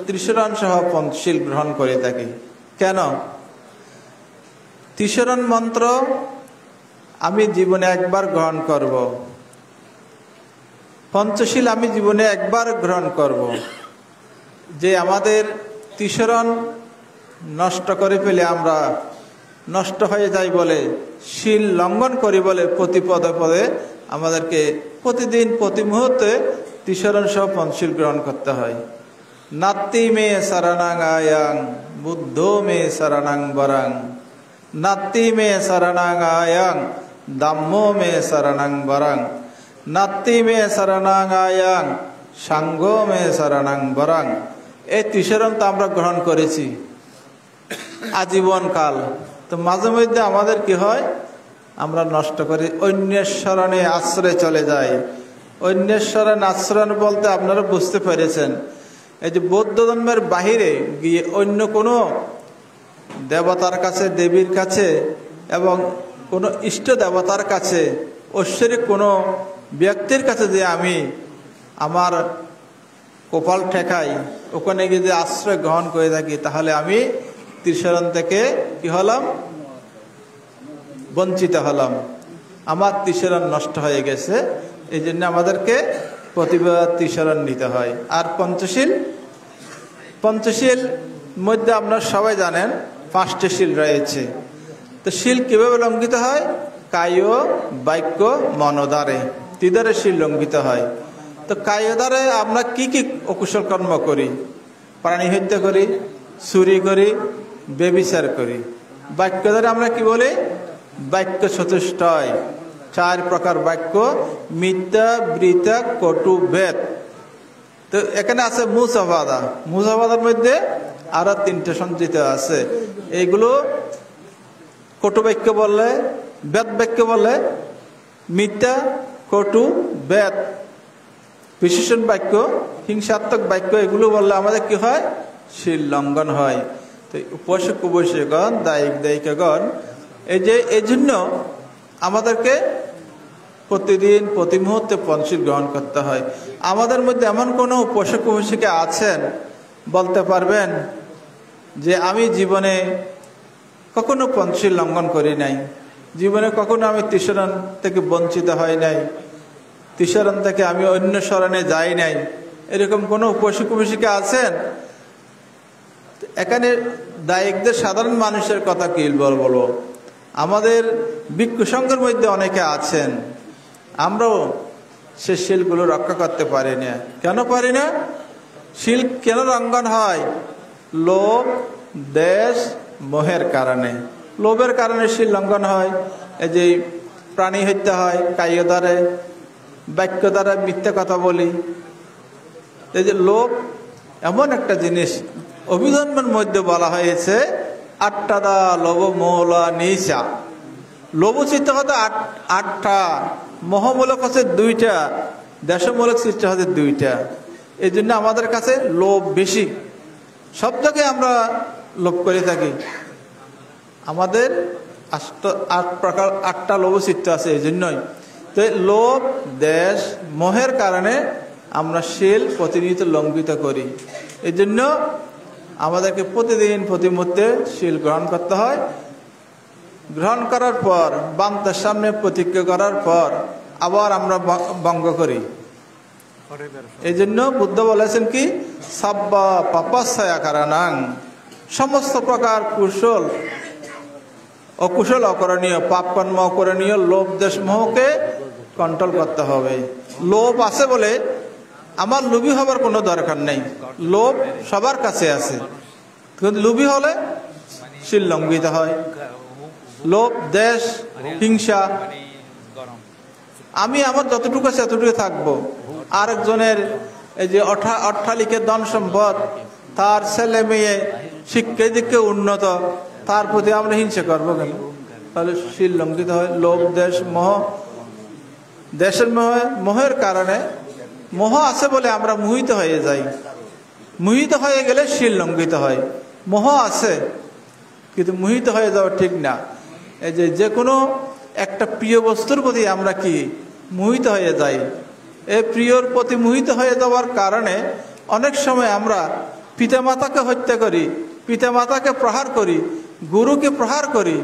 ত্রিশরণ সহ পঞ্চশীল গ্রহণ করে থাকি। কেন? ত্রিশরণ মন্ত্র আমি জীবনে একবার গ্রহণ করব, পঞ্চশীল আমি জীবনে একবার গ্রহণ করব। যে আমাদের ত্রিশরণ নষ্ট করে ফেলে আমরা নষ্ট হয়ে যাই বলে, শীল লঙ্ঘন করি বলে প্রতি পদে পদে আমাদেরকে প্রতিদিন প্রতি মুহূর্তে ত্রিশরণ সহ পঞ্চশীল গ্রহণ করতে হয়। নাত্তি মে শরণাং আয়াং বুদ্ধ মে শরণাং বরাং, নাত্তি মে শরণাং আয়াং ধম্ম মে শরণাং বরাং, নাত্তি মে শরণাং আয়াং সাঙ্গ মে শরণাং বরাং। এই ত্রিশরণ তো আমরা গ্রহণ করেছি আজীবন কাল। তো মাঝে মধ্যে আমাদের কি হয়, আমরা নষ্ট করি, অন্যের শরণে আশ্রয় চলে যাই। অন্যের শরণ আশ্রয় বলতে আপনারা বুঝতে পেরেছেন, এই যে বৌদ্ধ ধর্মের বাহিরে গিয়ে অন্য কোনো দেবতার কাছে, দেবীর কাছে এবং কোনো ইষ্ট দেবতার কাছে, ঐশ্বরিক কোনো ব্যক্তির কাছে যে আমি আমার কপাল ঠেকাই, ওখানে গিয়ে যে আশ্রয় গ্রহণ করে থাকি, তাহলে আমি ত্রিশরণ থেকে কি হলাম, বঞ্চিত হলাম, আমার ত্রিশরণ নষ্ট হয়ে গেছে। এই জন্য আমাদেরকে প্রতিবার ত্রিশরণ নিতে হয়। আর পঞ্চশীল, পঞ্চশীল মধ্যে আপনারা সবাই জানেন 5টি শীল রয়েছে। তো শীল কিভাবে লঙ্ঘিত হয়? কায়, বাক্য, মনোদ্বারে, ত্রিদ্বারে শীল লঙ্ঘিত হয়। তো কায়দ্বারে আমরা কি কি অকুশল কর্ম করি? প্রাণী হত্যা করি, চুরি করি, বেবিচার করি। বাক্য দ্বারা আমরা কি বলি? বাক্য চতুষ্টয়, 4 প্রকার বাক্য, মিথ্যা, বৃথা, কটু, বেদ। তো এখানে আছে মুসাবাদা, মুসাবাদার মধ্যে আরো 3টে সঞ্চিত আছে। এইগুলো কটু বাক্য বললে, বেদ বাক্য বললে, মিথ্যা, কটু, বেদ, বিশেষণ বাক্য, হিংসাত্মক বাক্য, এগুলো বললে আমাদের কি হয়? শীল লঙ্ঘন হয়। তো উপাসক উপাসিকাগণ, দায়িক দায়িকাগণ, এই জন্য আমাদেরকে প্রতিদিন প্রতি মুহূর্তে পঞ্চশীল গ্রহণ করতে হয়। আমাদের মধ্যে এমন কোনো উপাসক উপাসিকা আছেন বলতে পারবেন যে আমি জীবনে কখনো পঞ্চশীল লঙ্ঘন করি নাই, জীবনে কখনো আমি ত্রিশরণ থেকে বঞ্চিত হয় নাই, ত্রিশরণ থেকে আমি অন্য শরণে যাই নাই? এরকম কোনো উপাসক উপাসিকা আছেন? এখানে দায়িকদের সাধারণ মানুষের কথা কি বলবো, আমাদের ভিক্ষু সংঘের মধ্যে অনেকে আছেন, আমরাও সে শীলগুলো রক্ষা করতে পারি না। কেন পারি না? শীল কেন লঙ্ঘন হয়? লোভ, দেশ, মোহের কারণে। লোভের কারণে শীল লঙ্ঘন হয়। এই যে প্রাণী হত্যা হয় কায় দ্বারে, বাক্য দ্বারা মিথ্যা কথা বলি। এই যে লোভ এমন একটা জিনিস, অভিধর্মের মধ্যে বলা হয়েছে 8টা লোভ মোহলা নিশা। লোভ চিত্ত কথা 8টা, মোহমূলক হচ্ছে 2টা। দেশমূলক শিক্ষা হচ্ছে দুইটা। এই জন্য আমাদের কাছে লোভ বেশি, সব জায়গায় আমরা লোভ করে থাকি। আমাদের 8টা লোভ চিত্ত আছে, এই জন্যই। তো লোভ, দেশ, মোহের কারণে আমরা শীল প্রতিনিয়ত লঙ্ঘিত করি। এই জন্য আমাদেরকে প্রতিদিন প্রতি মুহূর্তে শীল গ্রহণ করতে হয়। গ্রহণ করার পর বান্তার সামনে প্রতিজ্ঞা করার পর আবার আমরা ভঙ্গ করি। এই জন্য বুদ্ধ বলেছেন কি, সাব্বা পাপাসায়া কারানাং, সমস্ত প্রকার কুশল অকুশল অকরণীয়, পাপ কর্ম অকরণীয়, লোভ দেশ মোহকে কন্ট্রোল করতে হবে। লোভ আছে বলে আমার লোভী হবার কোনো দরকার নেই, লোভ সবার কাছে আছে, কিন্তু লোভী হলে শীল লঙ্ঘিত হয়। লোভ, দেশ, হিংসা, আমি আমার যতটুকু আছে এতটুকু থাকবো, আরেকজনের এই যে অট্টালিকের ধন সম্পদ, তার ছেলে মেয়ে শিক্ষা দিকে উন্নত, তার প্রতি আমরা হিংসা করবো কেন? তাহলে শীল লঙ্ঘিত হয়। লোভ, দেশ, মোহ, দেশের মোহের কারণে, মোহ আছে বলে আমরা মোহিত হয়ে যাই, মোহিত হয়ে গেলে শীল লঙ্ঘিত হয়। মোহ আছে কিন্তু মোহিত হয়ে যাওয়া ঠিক না। এই যে কোনো একটা প্রিয় বস্তুর প্রতি আমরা কি মোহিত হয়ে যাই, এই প্রিয়র প্রতি মোহিত হয়ে যাওয়ার কারণে অনেক সময় আমরা পিতামাতাকে হত্যা করি, পিতামাতাকে প্রহার করি, গুরুকে প্রহার করি,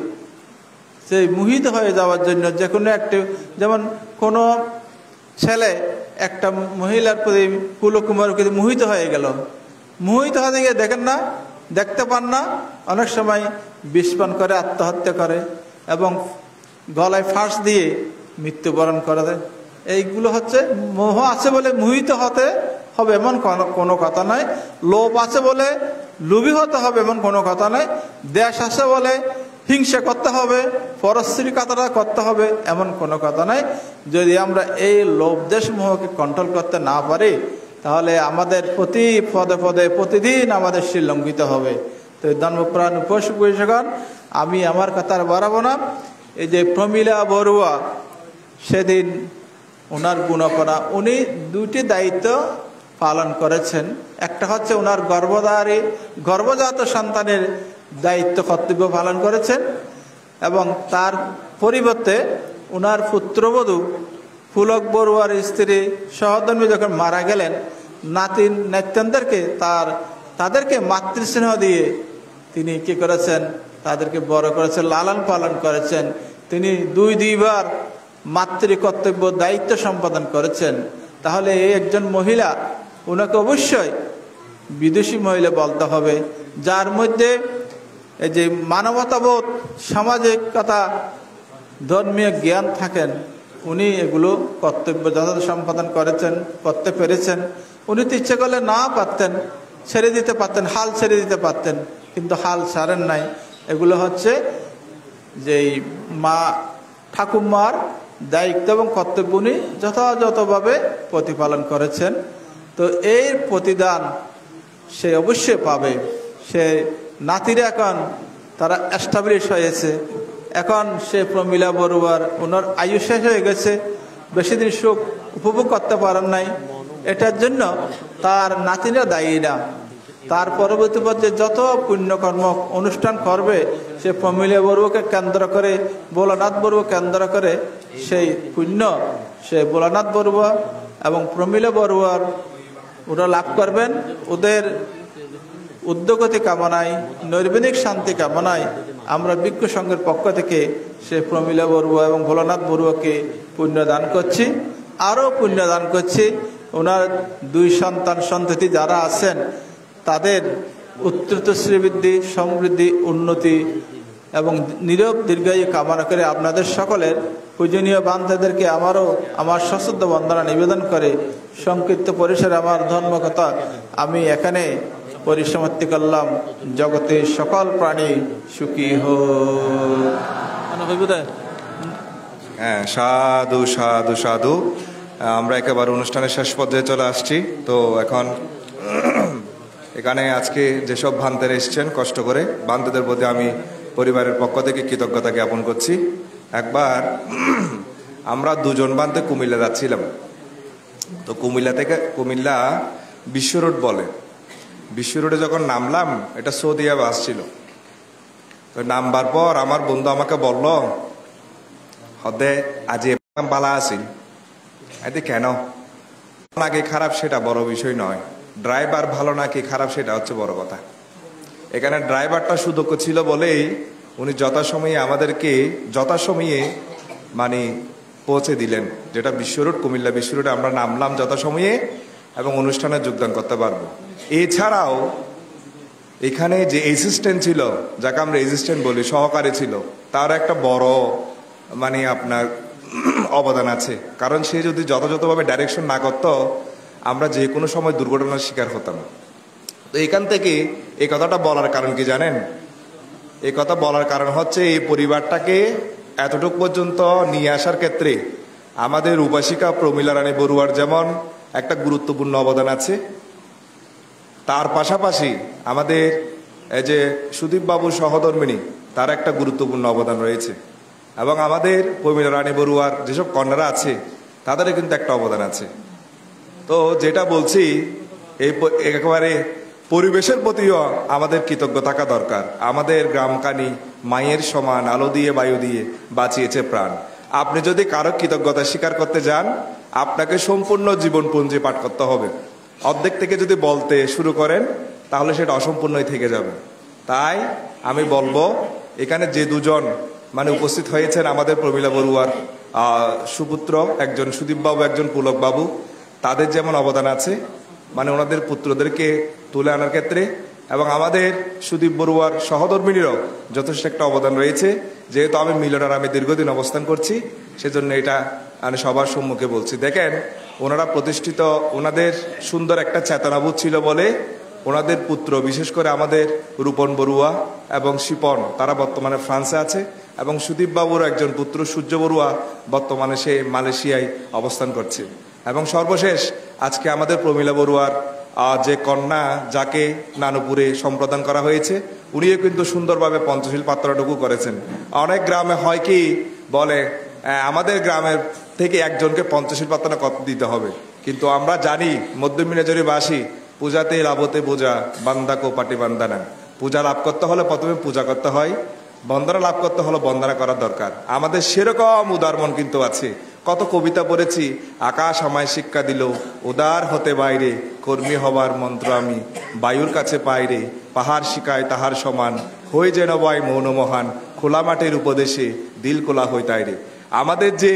সেই মোহিত হয়ে যাওয়ার জন্য। যে কোনো একটা, যেমন কোনো ছেলে একটা মহিলার প্রতি, কুলকুমারের প্রতি মোহিত হয়ে গেল, মোহিত হয়ে গিয়ে দেখেন না, দেখতে পান না, অনেক সময় বিষপান করে আত্মহত্যা করে এবং গলায় ফাঁস দিয়ে মৃত্যুবরণ করে দেয়। এইগুলো হচ্ছে মোহ আছে বলে মোহিত হতে হবে এমন কোনো কথা নয়। লোভ আছে বলে লোভী হতে হবে এমন কোনো কথা নয়। দেশ আছে বলে হিংসা করতে হবে, পরশ্রীকাতরতা করতে হবে এমন কোনো কথা নয়। যদি আমরা এই লোভ, দেশ, মোহকে কন্ট্রোল করতে না পারি, তাহলে আমাদের প্রতি পদে পদে প্রতিদিন আমাদের শীল লঙ্ঘিত হবে। তো ধর্মপ্রাণ উপস্থিতগণ, আমি আমার কথা আর বাড়াবো না। এই যে প্রমীলা বড়ুয়া, সেদিন ওনার গুণপনা, উনি দুটি দায়িত্ব পালন করেছেন। একটা হচ্ছে ওনার গর্ভজাত সন্তানের দায়িত্ব, কর্তব্য পালন করেছেন, এবং তার পরিবর্তে ওনার পুত্রবধূ পুলক বড়ুয়ার স্ত্রী সহধর্মী যখন মারা গেলেন, নাতিন নাতনিদেরকে তাদেরকে মাতৃস্নেহ দিয়ে তিনি কি করেছেন, তাদেরকে বড় করেছেন, লালন পালন করেছেন। তিনি দুইবার মাতৃ কর্তব্য দায়িত্ব সম্পাদন করেছেন। তাহলে এই একজন মহিলা, ওনাকে অবশ্যই বিদেশি মহিলা বলতে হবে, যার মধ্যে এই যে মানবতাবোধ, সামাজিকতা, ধর্মীয় জ্ঞান থাকেন। উনি এগুলো কর্তব্য যথাযথ সম্পাদন করতে পেরেছেন। উনি তো ইচ্ছে করলে না পারতেন, ছেড়ে দিতে পারতেন, হাল ছেড়ে দিতে পারতেন, কিন্তু হাল ছাড়েন নাই। এগুলো হচ্ছে যে মা ঠাকুমার দায়িত্ব এবং কর্তব্য উনি যথাযথভাবে প্রতিপালন করেছেন। তো এর প্রতিদান সে অবশ্যই পাবে। সে নাতিরা এখন তারা এস্টাবলিশ হয়েছে, এখন সে প্রমীলা বড়ুয়ার ওনার আয়ু শেষ হয়ে গেছে, বেশি দিন সুখ উপভোগ করতে পারেন নাই। এটার জন্য তার নাতিরা দায়ী না। তার পরবর্তী পর্যায়ে যত পুণ্যকর্ম অনুষ্ঠান করবে, সে প্রমীলা বড়ুয়াকে কেন্দ্র করে, ভোলানাথ বড়ুয়া কেন্দ্র করে সেই পুণ্য সে ভোলানাথ বড়ুয়া এবং প্রমীলা বড়ুয়ার ওরা লাভ করবেন। ওদের উদ্যোগতি কামনায়, নৈর্বেদিক শান্তি কামনায় আমরা ভিক্ষু সংঘের পক্ষ থেকে সে প্রমীলা বড়ুয়া এবং ভোলানাথ বড়ুয়াকে পুণ্য দান করছি, আরও পুণ্য দান করছি। ওনার দুই সন্তান সন্ততি যারা আছেন, তাদের উত্তরোত্তর শ্রীবৃদ্ধি, সমৃদ্ধি, উন্নতি এবং নীরব দীর্ঘায়ু কামনা করে আপনাদের সকলের পূজনীয় বান্ধাদেরকে আমার সশ্রদ্ধ বন্দনা নিবেদন করে সংক্ষিপ্ত পরিসরে আমার ধর্মকথা আমি এখানে পরিসমাপ্তি করলাম। জগতে সকল প্রাণী সুখী হোক। হ্যাঁ, সাধু সাধু সাধু। আমরা একেবারে অনুষ্ঠানের শেষ পর্যায়ে চলে আসছি। তো এখন এখানে আজকে যেসব ভান্তেরা এসছেন কষ্ট করে, ভান্তেদের প্রতি আমি পরিবারের পক্ষ থেকে কৃতজ্ঞতা জ্ঞাপন করছি। একবার আমরা দুজন ভান্তে কুমিল্লা যাচ্ছিলাম। তো কুমিল্লা বিশ্ব রোড বলে, বিশ্ব রোডে যখন নামলাম, এটা সৌদিয়া বাস ছিল। তো নামবার পর আমার বন্ধু আমাকে বলল, হদে আজ বালা আসিল। কেন? নাকি খারাপ সেটা বড় বিষয় নয়, ড্রাইভার ভালো নাকি খারাপ সেটা হচ্ছে বড় কথা। এখানে ড্রাইভারটা সুদক্ষ ছিল বলেই উনি যথাসময়ে আমাদেরকে মানে পৌঁছে দিলেন, যেটা বিশ্ব রোড, কুমিল্লা বিশ্ব রোডে আমরা নামলাম যথাসময়ে এবং অনুষ্ঠানে যোগদান করতে পারবো। এছাড়াও এখানে যে অ্যাসিস্ট্যান্ট ছিল, যাকে আমরা অ্যাসিস্ট্যান্ট বলি, সহকারী ছিল, তার একটা বড় মানে আপনার অবদান আছে। কারণ সে যদি যথাযথভাবে ডাইরেকশন না করতো, আমরা যে কোনো সময় দুর্ঘটনার শিকার হতাম। তো এখান থেকে এই কথাটা বলার কারণ কি জানেন? এই কথা বলার কারণ হচ্ছে এই পরিবারটাকে এতটুকু পর্যন্ত নিয়ে আসার ক্ষেত্রে আমাদের উপাসিকা প্রমীলা রানী বড়ুয়ার যেমন একটা গুরুত্বপূর্ণ অবদান আছে, তার পাশাপাশি আমাদের এই যে সুদীপ বাবুর সহধর্মিণী, তার একটা গুরুত্বপূর্ণ অবদান রয়েছে। এবং আমাদের প্রমীলা রানী বড়ুয়ার যেসব কন্যারা আছে, তাদেরও কিন্তু একটা অবদান আছে। তো যেটা বলছি, এই একেবারে পরিবেশের প্রতিও আমাদের কৃতজ্ঞ থাকা দরকার। আমাদের গ্রামকানি মায়ের সমান আলো দিয়ে বায়ু দিয়ে বাঁচিয়েছে প্রাণ। আপনি যদি কারো কৃতজ্ঞতা স্বীকার করতে যান, আপনাকে সম্পূর্ণ জীবনপঞ্জি পাঠ করতে হবে। অর্ধেক থেকে যদি বলতে শুরু করেন, তাহলে সেটা অসম্পূর্ণই থেকে যাবে। তাই আমি বলবো, এখানে যে দুজন মানে উপস্থিত হয়েছেন আমাদের প্রমীলা বড়ুয়ার সুপুত্র, একজন সুদীপ বাবু, একজন পুলক বাবু, তাদের যেমন অবদান আছে মানে ওনাদের পুত্রদেরকে তুলে আনার ক্ষেত্রে, এবং আমাদের সুদীপ বড়ুয়ার সহধর্মিনীরও যথেষ্ট একটা অবদান রয়েছে। যেহেতু আমি মিলনার আমি দীর্ঘদিন অবস্থান করছি, সেজন্য এটা আমি সবার সম্মুখে বলছি। দেখেন, ওনারা প্রতিষ্ঠিত, ওনাদের সুন্দর একটা চেতনাবোধ ছিল বলে ওনাদের পুত্র, বিশেষ করে আমাদের রূপন বড়ুয়া এবং শিপন, তারা বর্তমানে ফ্রান্সে আছে, এবং সুদীপ বাবুর একজন পুত্র সূর্য বড়ুয়া বর্তমানে সে মালয়েশিয়ায় অবস্থান করছে। এবং সর্বশেষ আজকে আমাদের প্রমীলা বড়ুয়ার যে কন্যা, যাকে নানুপুরে সম্প্রদান করা হয়েছে, উনিও কিন্তু সুন্দরভাবে পঞ্চশীল পাত্রটুকু করেছেন। অনেক গ্রামে হয় কি বলে, আমাদের গ্রামের থেকে একজনকে পঞ্চশীল পাত্র কত দিতে হবে, কিন্তু আমরা জানি মধ্যমিনাজরিবাসী পূজাতে লাভতে পূজা, বান্দা কো পাটি বান্দানা। পূজা লাভ করতে হলে প্রথমে পূজা করতে হয়, বন্দনা লাভ করতে হলে বন্দনা করা দরকার। আমাদের সেরকম উদারমন কিন্তু আছে। কত কবিতা পড়েছি, আকাশ আমায় শিক্ষা দিল উদার হতে বাইরে, কর্মী হবার মন্ত্র আমি বায়ুর কাছে পাইরে, পাহাড় শিখায় তাহার সমান, হয়ে যেন বাই মৌন মহান, খোলা মাঠের উপদেশে দিল কোলা হই তাইরে। আমাদের যে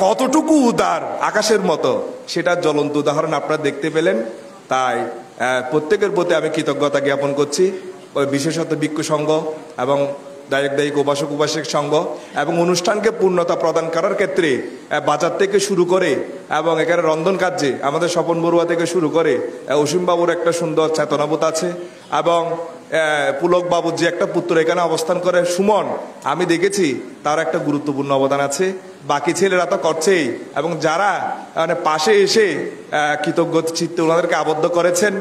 কতটুকু উদার আকাশের মতো, সেটার জ্বলন্ত উদাহরণ আপনারা দেখতে পেলেন। তাই প্রত্যেকের প্রতি আমি কৃতজ্ঞতা জ্ঞাপন করছি, বিশেষত ভিক্ষু সংঘ এবং দায়িক উপাসক উপাসক সংঘ, এবং অনুষ্ঠানকে পূর্ণতা প্রদান করার ক্ষেত্রে বাজার থেকে শুরু করে এবং এখানে রন্ধন কার্যে আমাদের স্বপন বড়ুয়া থেকে শুরু করে অসীম বাবুর একটা সুন্দর চেতনাবোধ আছে, এবং পুলক বাবুর যে একটা পুত্র এখানে অবস্থান করে সুমন, আমি দেখেছি তার একটা গুরুত্বপূর্ণ অবদান আছে। বাকি ছেলেরা তো করছেই, এবং যারা মানে পাশে এসে কৃতজ্ঞ চিত্তে ওনাদেরকে আবদ্ধ করেছেন,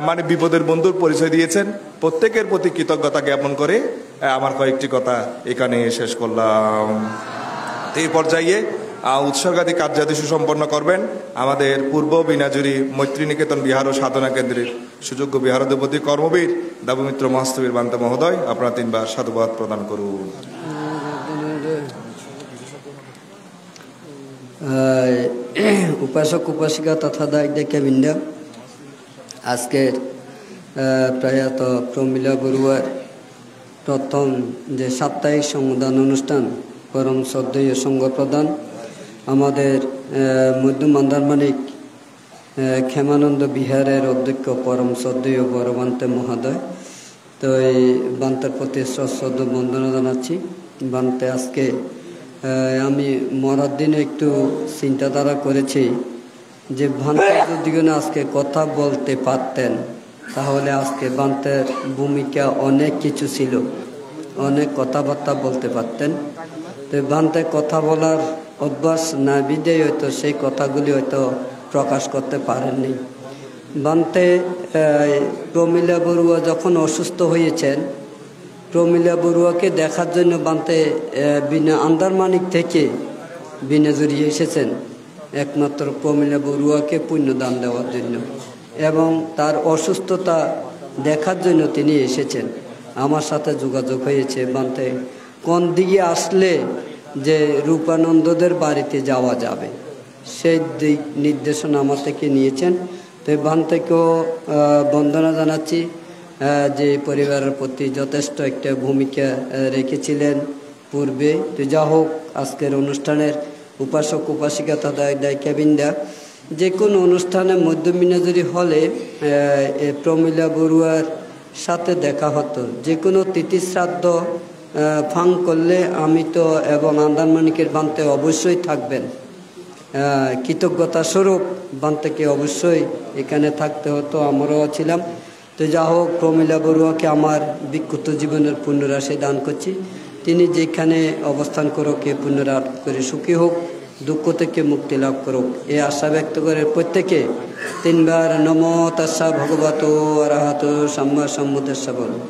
মানে বিপদের বন্ধুর পরিচয় দিয়েছেন, প্রত্যেকের প্রতি কৃতজ্ঞতা জ্ঞাপন করে আমার কয়েকটি কথা এখানে শেষ করলাম। এই পর্যায়ে উৎসর্গাদি কার্যাদি সুসম্পন্ন করবেন আমাদের পূর্ব বিনাজুরি মৈত্রী নিকেতন বিহার ও সাধনা কেন্দ্রের সুযোগ্য বিহারাধিপতি কর্মবীর দেবমিত্র মহাস্তবীর বান্তা মহোদয়। আপনারা 3 বার সাধুবাদ প্রদান করুন। উপাসক উপাসিকা তথা দায়িত্ব বৃন্দ, আজকের প্রয়াত প্রমীলা বড়ুয়ার প্রথম যে সাপ্তাহিক সংদান অনুষ্ঠান, পরম শ্রদ্ধেয় সংঘ প্রদান আমাদের মধ্যম আন্দারমানিক ক্ষেমানন্দ বিহারের অধ্যক্ষ পরম শ্রদ্ধেয় বড় বান্তে মহোদয়। তো এই বান্তের প্রতি সশ্রদ্ধ বন্দনা জানাচ্ছি। বান্তে আজকে আমি মরার দিনে একটু চিন্তাধারা করেছি যে বান্তে যদি আজকে কথা বলতে পারতেন, তাহলে আজকে বান্তের ভূমিকা অনেক কিছু ছিল, অনেক কথাবার্তা বলতে পারতেন। তো বান্তে কথা বলার অভ্যাস না বিদেয় হয়তো সেই কথাগুলি হয়তো প্রকাশ করতে পারেননি। বান্তে প্রমীলা বড়ুয়া যখন অসুস্থ হয়েছেন, প্রমীলা বড়ুয়াকে দেখার জন্য বান্তে বিনা আন্দারমানিক থেকে বিনাজুরি এসেছেন। একমাত্র প্রমীলা বড়ুয়াকে পুণ্যদান দেওয়ার জন্য এবং তার অসুস্থতা দেখার জন্য তিনি এসেছেন। আমার সাথে যোগাযোগ হয়েছে বান্তে কোন দিকে আসলে যে রূপানন্দদের বাড়িতে যাওয়া যাবে সেই দিক নির্দেশনা আমার থেকে নিয়েছেন। তো বান্তেকেও বন্দনা জানাচ্ছি যে পরিবারের প্রতি যথেষ্ট একটা ভূমিকা রেখেছিলেন পূর্বে। তো যা হোক, আজকের অনুষ্ঠানের উপাসক উপাসিকা তথা দায়িকাবিন্দা যে কোনো অনুষ্ঠানে মধ্যমিনাজুরি হলে প্রমীলা বড়ুয়ার সাথে দেখা হতো। যে কোনো তিথি শ্রাদ্ধ ফাং করলে আমি তো এবং আন্দারমানিকের বান্তে অবশ্যই থাকবেন। কৃতজ্ঞতা স্বরূপ বান্তেকে অবশ্যই এখানে থাকতে হতো, আমরাও ছিলাম। তো যা হোক, প্রমীলা বড়ুয়াকে আমার বিক্ষুব্ধ জীবনের পুণ্যরাশি দান করছি। তিনি যেখানে অবস্থান করুক এ পুণ্যরাশ করে সুখী হোক, দুঃখ থেকে মুক্তি লাভ করুক এ আশা ব্যক্ত করে প্রত্যেকে তিনবার নমো তাস্সা ভগবতো অরহতো সাম্মা সম্বুদ্ধাস্সা বলুন।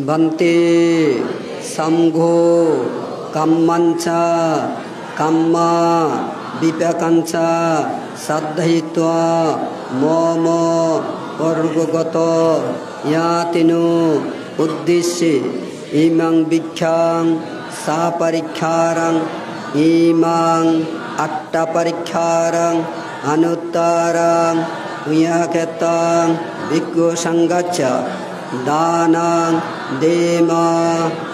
বন্তে সংঘো কাম্মাঞ্চা কাম্মা বিপাকাঞ্চা সাধ্যায়িত্বা মম অর্গগত ইয়াতিনো উদ্দেশ্যে ইমাং বিখ্যাং সা পরীক্ষারাং ইমাং আট্টা পরীক্ষারাং অনুত্তরাং উয়াকেতাং ভিক্ষু সংগচ্ছ দানাং দেমা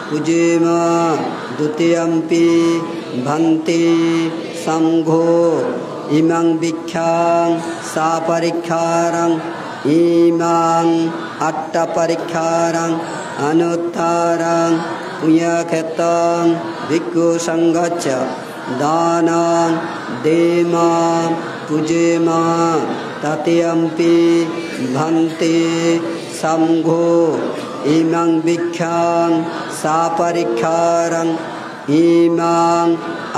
পুজেমা দ্বিতীয়ম্পি ভান্তি সংঘো ইমাং বিখ্যাং সা পরীক্ষারাং ইমাং আট্টা পরীক্ষারাং অনুত্তরাং উয়াকেতাং ভিক্ষু সংগচ্ছ দানাং দেমা পুজেমা তৃতীয়ম্পি ভান্তি সংঘো ইমাং বিখ্যাং সা পরীক্ষারাং ইমাং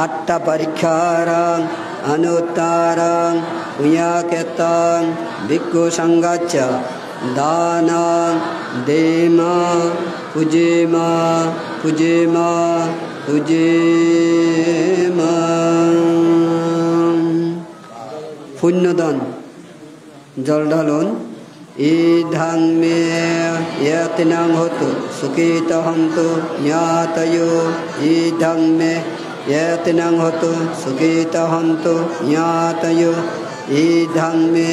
আট্টা পরীক্ষারাং অনুত্তরাং উয়াকেতাং ভিক্ষু সংগচ্ছ দানাং দেমা পুজেমা পুজেমা পুজেমা। পুণ্যদান জল ঢালুন। ইধাং মে ইয়াতিনাং হতু সুখিতা হন্তু জ্ঞাতয়ো ইধাং মে ইয়াতিনাং হতু সুখিতা হন্তু জ্ঞাতয়ো ইধাং মে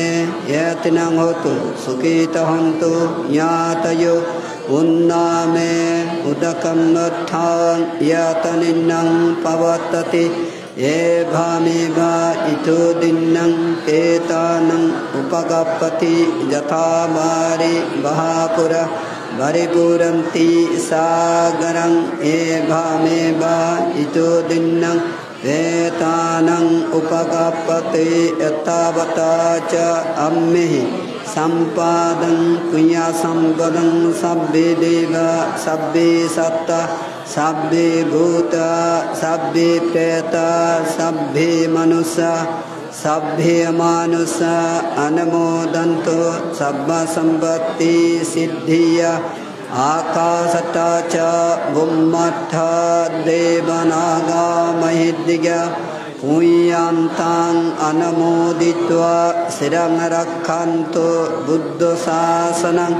ইয়াতিনাং হতু সুখিতা হন্তু জ্ঞাতয়ো উন্নামে উদকম নথাং ইয়াতনিন্নং পবততি এভামেবা ইতো দিন্নং কেতানং উপগপতি যথা বারে বহাপুর বরিপুরন্তি সাগরং এভামেবা ইতো দিন্নং কেতানং উপগপতি এতাবতা চ আম্মেহি সম্পাদং কুয়া সম্পদং সব্বে দেব সব্বে সত্তা সব্বে ভূত সব্বে প্রেত সব্বে মনুষ্য সব্বে মানুষ অনুমোদন্তু সব্ব সম্পত্তি সিদ্ধিয়া आकाशता च बुम्मठ देवनागा महिदिगा पुय्यांतां अनुमोदित्वा शिरं रक्षन्तु बुद्धशासनं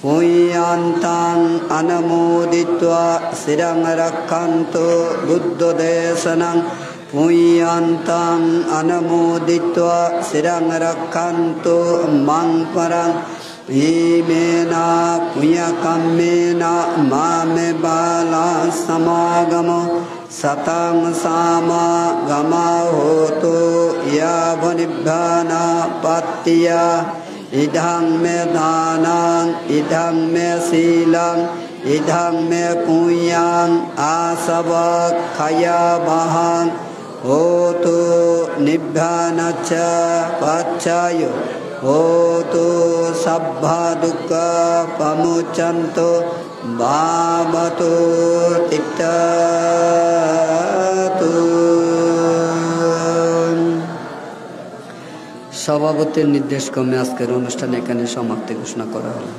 पुय्यांतां अनुमोदित्वा शिरं रक्षन्तु बुद्धदेशनं पुय्यांतां अनुमोदित्वा शिरं रक्षन्तु मां परं इमेना पुण्यकम्मेना मामे बाला समागमो सतां समागमा होतो यावनिभ्याना पत्या इदं मे दानां इदं मे शीलं इदं मे पुण्यां आसवक्षया वहां होतो निभ्यानच्च पच्चायो होतो सब्बा दुःख पमुच्यन्तो भावतो तिक्ततु সভাপতির নির্দেশক্রমে আজকের অনুষ্ঠান এখানে সমাপ্তি ঘোষণা করা হলো।